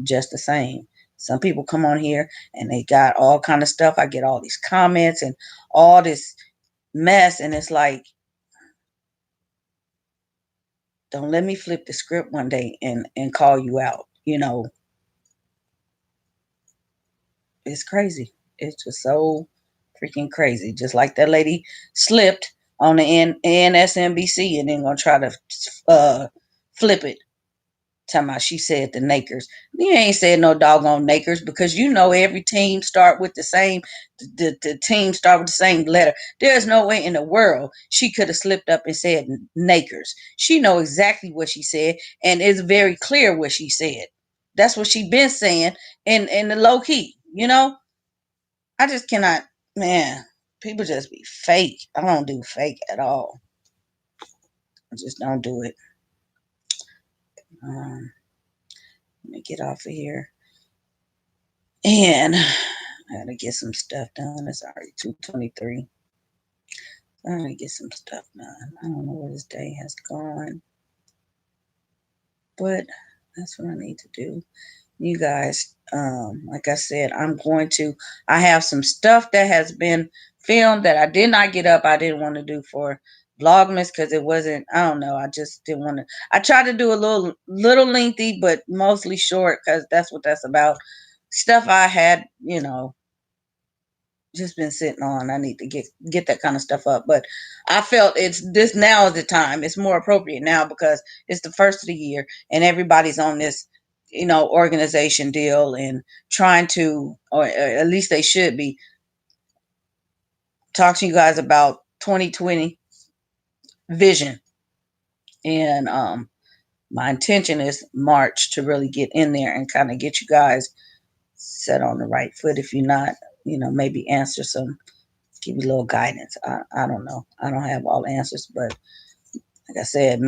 just the same. Some people come on here and they got all kind of stuff. I get all these comments and all this mess, and it's like, don't let me flip the script one day and call you out. It's crazy. It's just so freaking crazy. Just like that lady slipped on the NSNBC and then gonna try to flip it. Talking about she said the Nakers. You ain't said no doggone Nakers because every team start with the same. The team start with the same letter. There's no way in the world she could have slipped up and said Nakers. She know exactly what she said, and it's very clear what she said. That's what she been saying in the low key. I just cannot. Man, people just be fake. I don't do fake at all. I just don't do it. Let me get off of here. And I gotta get some stuff done. It's already 2:23. I gotta get some stuff done. I don't know where this day has gone, but that's what I need to do. You guys, like I said, I have some stuff that has been filmed that I did not get up. I didn't want to do for Vlogmas because it wasn't, I don't know. I just didn't want to. I tried to do a little lengthy, but mostly short because that's what that's about. Stuff I had, just been sitting on. I need to get that kind of stuff up. But I felt it's this now is the time. It's more appropriate now because it's the first of the year and everybody's on this, organization deal and trying to, or at least they should be, talk to you guys about 2020 vision. And my intention is March to really get in there and kind of get you guys set on the right foot. If you're not, maybe answer some, give you a little guidance. I don't know. I don't have all the answers, but like I said,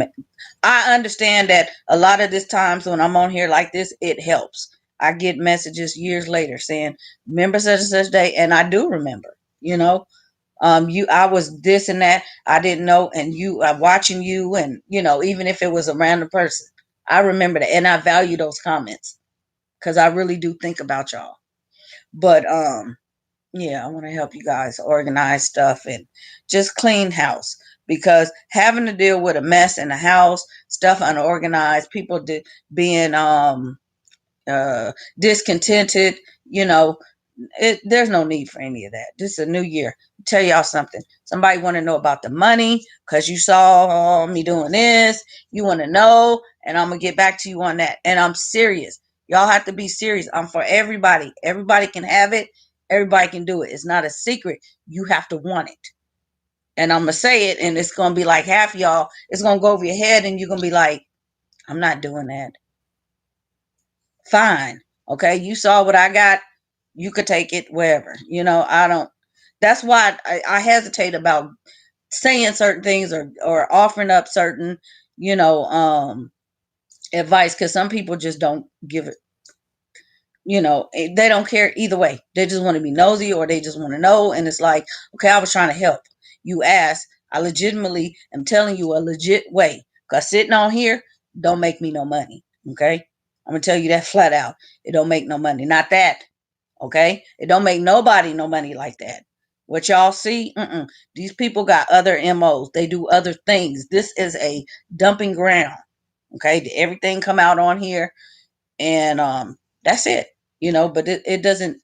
I understand that a lot of this times when I'm on here like this, it helps. I get messages years later saying, remember such and such day, and I do remember, I was this and that, I didn't know, and you watching you, and even if it was a random person, I remember that, and I value those comments because I really do think about y'all. But yeah, I want to help you guys organize stuff and just clean house because having to deal with a mess in the house, stuff unorganized, people being discontented, you know, there's no need for any of that. This is a new year. I'll tell y'all something. Somebody want to know about the money because you saw me doing this. You want to know, and I'm gonna get back to you on that. And I'm serious. Y'all have to be serious. I'm for everybody. Everybody can have it. Everybody can do it. It's not a secret. You have to want it. And I'm gonna say it, and it's gonna be like half y'all. It's gonna go over your head, and you're gonna be like, "I'm not doing that." Fine. Okay, you saw what I got. You could take it wherever. I don't. That's why I hesitate about saying certain things or offering up certain, you know, advice because some people just don't give it. They don't care either way. They just want to be nosy or they just want to know. And it's like, okay, I was trying to help. You asked. I legitimately am telling you a legit way. Because sitting on here don't make me no money. Okay? I'm going to tell you that flat out. It don't make no money. Not that. Okay? It don't make nobody no money like that. What y'all see, these people got other MOs. They do other things. This is a dumping ground. Okay? Everything come out on here and that's it. But it doesn't,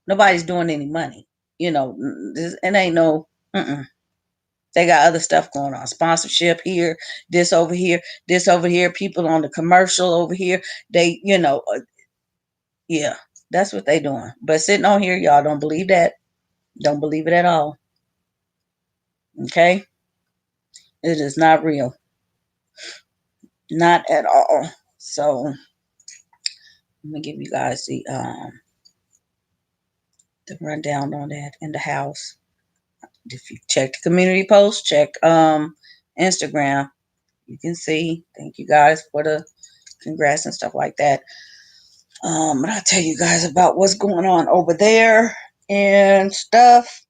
nobody's doing any money. It ain't no, they got other stuff going on, sponsorship here, this over here, people on the commercial over here, they, yeah, that's what they doing. But sitting on here, y'all don't believe that, don't believe it at all. Okay, it is not real, not at all. So let me give you guys the rundown on that in the house. If you check the community post, check Instagram, you can see. Thank you guys for the congrats and stuff like that. But I'll tell you guys about what's going on over there and stuff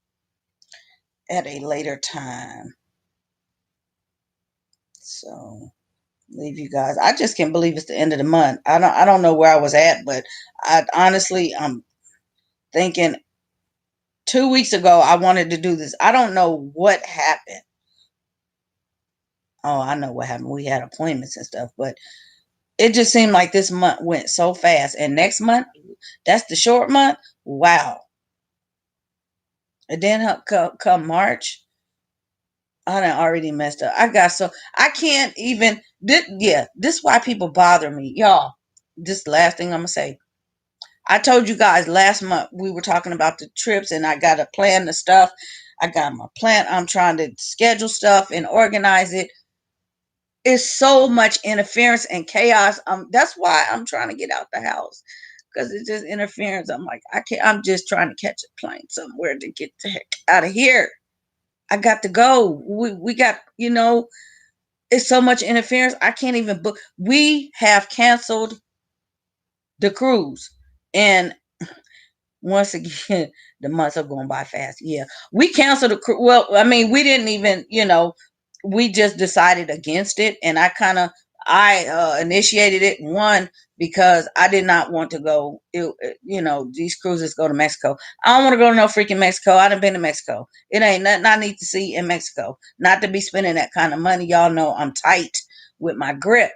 at a later time. So leave you guys. I just can't believe it's the end of the month. I don't know where I was at, but I honestly I'm thinking 2 weeks ago I wanted to do this. I don't know what happened. Oh, I know what happened. We had appointments and stuff, but it just seemed like this month went so fast. And next month, that's the short month. Wow. And then come March, I done already messed up. I can't even. This is why people bother me, y'all. This last thing I'm gonna say. I told you guys last month we were talking about the trips, and I got to plan the stuff. I got my plan. I'm trying to schedule stuff and organize it. It's so much interference and chaos. That's why I'm trying to get out the house because it's just interference. I'm like, I can't. I'm just trying to catch a plane somewhere to get the heck out of here. I got to go. We got, it's so much interference. I can't even book. We have canceled the cruise. And once again, the months are going by fast. Yeah. We canceled the cruise. Well, I mean, we didn't even, we just decided against it. And I initiated it, one, because I did not want to go. These cruises go to Mexico. I don't want to go to no freaking Mexico. I done been to Mexico. It ain't nothing I need to see in Mexico. Not to be spending that kind of money. Y'all know I'm tight with my grip.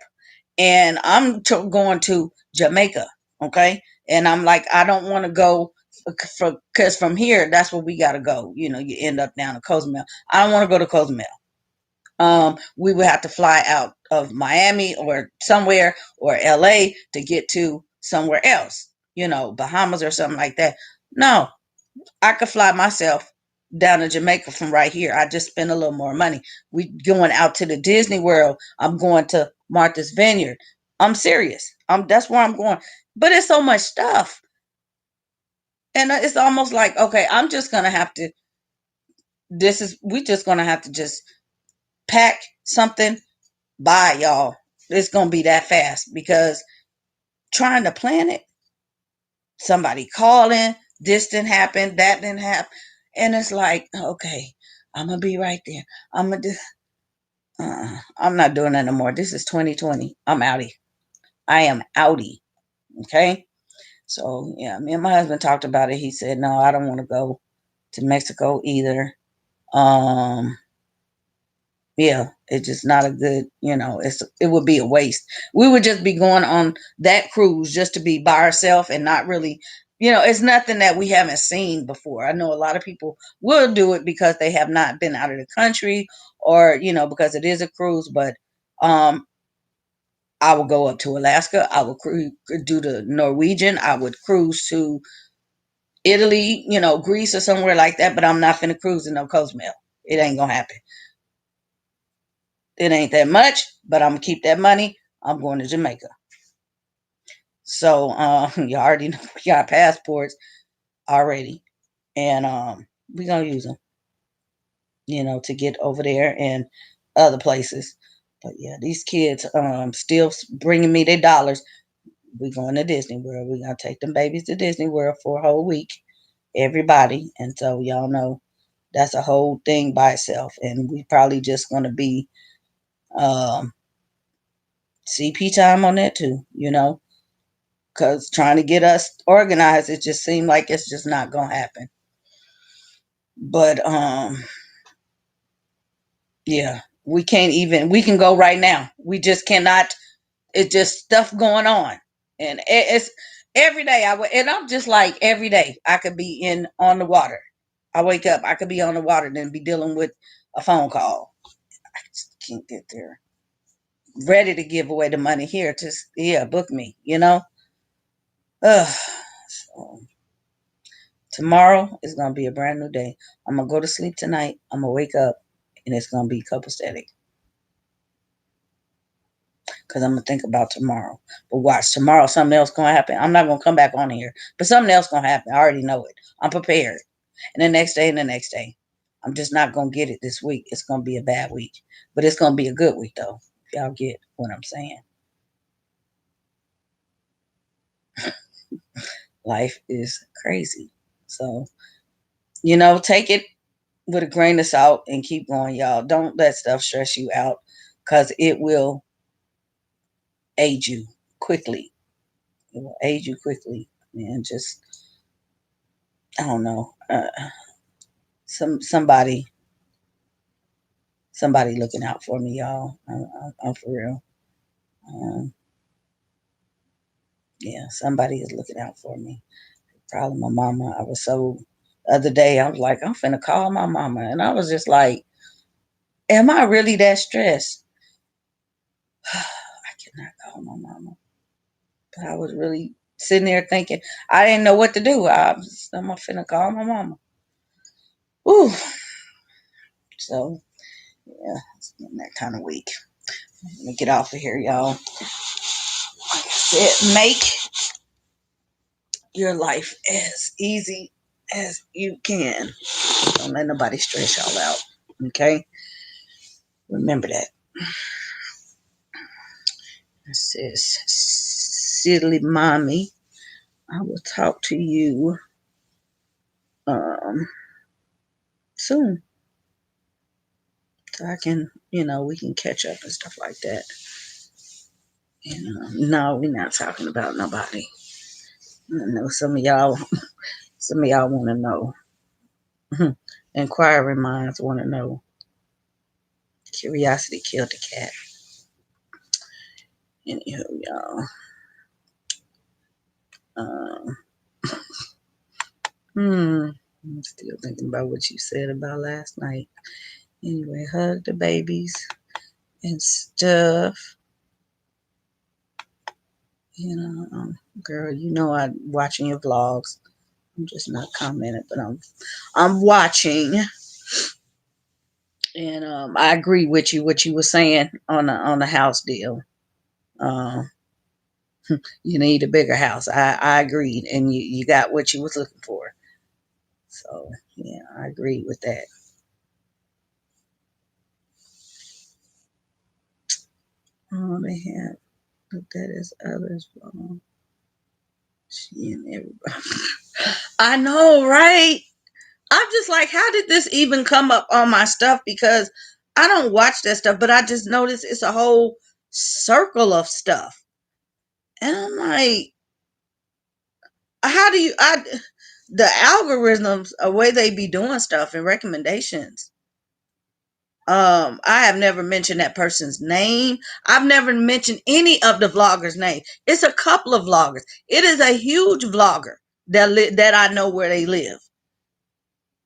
And I'm going to Jamaica. Okay. And I'm like, I don't want to go because from here, that's where we got to go. You end up down to Cozumel. I don't want to go to Cozumel. We would have to fly out of Miami or somewhere or LA to get to somewhere else, Bahamas or something like that. No, I could fly myself down to Jamaica from right here. I just spend a little more money. We going out to the Disney World. I'm going to Martha's Vineyard. I'm serious. That's where I'm going. But it's so much stuff. And it's almost like, okay, I'm just going to have to, we just going to have to just pack something. Bye, y'all. It's going to be that fast because trying to plan it, somebody calling, this didn't happen, that didn't happen. And it's like, okay, I'm going to be right there. I'm not doing that no more. This is 2020. I'm outie. I am outie. Okay. So yeah, me and my husband talked about it. He said, no, I don't want to go to Mexico either. Um, yeah, it's just not a good, it would be a waste. We would just be going on that cruise just to be by ourselves and not really, it's nothing that we haven't seen before. I know a lot of people will do it because they have not been out of the country or, because it is a cruise, but I would go up to Alaska. I would do the Norwegian. I would cruise to Italy, Greece or somewhere like that, but I'm not finna cruise in no Cozumel. It ain't gonna happen. It ain't that much, but I'm gonna keep that money. I'm going to Jamaica. So you already know we got passports already, and we're gonna use them, to get over there and other places. But yeah, these kids still bringing me their dollars. We're going to Disney World. We're gonna take them babies to Disney World for a whole week, everybody, and so y'all know that's a whole thing by itself. And we probably just gonna be um, CP time on that too, because trying to get us organized, it just seemed like it's just not gonna happen. But yeah, we can go right now. We just cannot. It's just stuff going on, and it's every day. And I'm just like every day I could be on the water. I wake up, I could be on the water, then be dealing with a phone call. I just can't get there. Ready to give away the money here. Just book me. Ugh. So tomorrow is gonna be a brand new day. I'm gonna go to sleep tonight. I'm gonna wake up, and it's gonna be copacetic because I'm gonna think about tomorrow. But watch, tomorrow something else gonna happen. I'm not gonna come back on here, but something else gonna happen. I already know it. I'm prepared. And the next day, and the next day, I'm just not gonna get it this week. It's gonna be a bad week, but it's gonna be a good week though. If y'all get what I'm saying. Life is crazy. So, take it with a grain of salt and keep going, y'all. Don't let stuff stress you out because it will age you quickly. It will age you quickly. And just, I don't know. Somebody looking out for me, y'all. I'm for real. Um, yeah, somebody is looking out for me. Probably my mama. I was so the other day. I was like, I'm finna call my mama, and I was just like, am I really that stressed? I cannot call my mama, but I was really sitting there thinking I didn't know what to do. I'm finna call my mama. Ooh, so yeah, it's been that kind of week. Let me get off of here, y'all. Like I said, make your life as easy as you can. Don't let nobody stress y'all out. Okay? Remember that. It says, silly mommy, I will talk to you um, soon. So I can, we can catch up and stuff like that. No, we're not talking about nobody. I know some of y'all want to know. Inquiring minds want to know. Curiosity killed the cat. Anywho, y'all. Um, I'm still thinking about what you said about last night. Anyway, hug the babies and stuff. Girl, I watching your vlogs. I'm just not commenting, but I'm watching, and I agree with you what you were saying on the house deal. Uh, you need a bigger house. I agreed, and you got what you was looking for. So yeah, I agree with that. Oh, they have, but that is others wrong. She and everybody. I know, right? I'm just like, how did this even come up on my stuff? Because I don't watch that stuff, but I just noticed it's a whole circle of stuff. And I'm like, how do the algorithms, a way they be doing stuff and recommendations. I have never mentioned that person's name. I've never mentioned any of the vloggers' name. It's a couple of vloggers. It is a huge vlogger that I know where they live.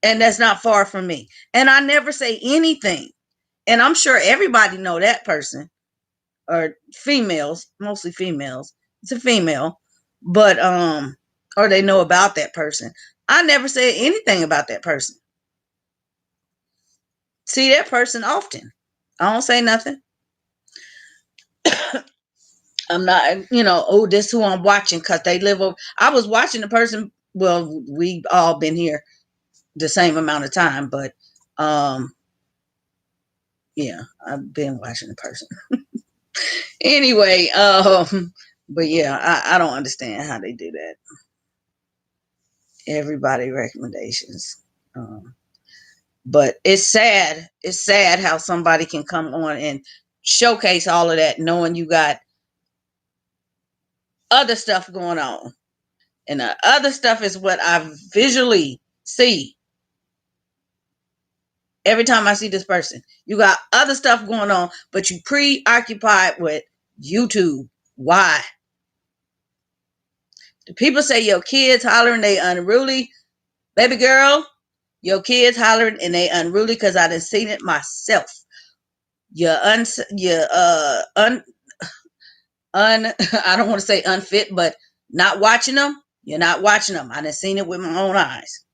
And that's not far from me. And I never say anything. And I'm sure everybody know that person, or females, mostly females. It's a female, but or they know about that person. I never say anything about that person. See that person often. I don't say nothing. I'm not, oh, this who I'm watching because they live over. I was watching the person. Well, we've all been here the same amount of time, but yeah, I've been watching the person. Anyway, but yeah, I don't understand how they do that. Everybody recommendations. But it's sad. It's sad how somebody can come on and showcase all of that knowing you got other stuff going on. And the other stuff is what I visually see every time I see this person. You got other stuff going on, but you preoccupied with YouTube. Why? The people say your kids hollering they unruly. Baby girl, your kids hollering and they unruly because I done seen it myself. You're I don't want to say unfit, but not watching them. You're not watching them. I done seen it with my own eyes.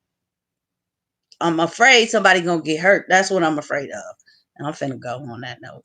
I'm afraid somebody gonna get hurt. That's what I'm afraid of. And I'm finna go on that note.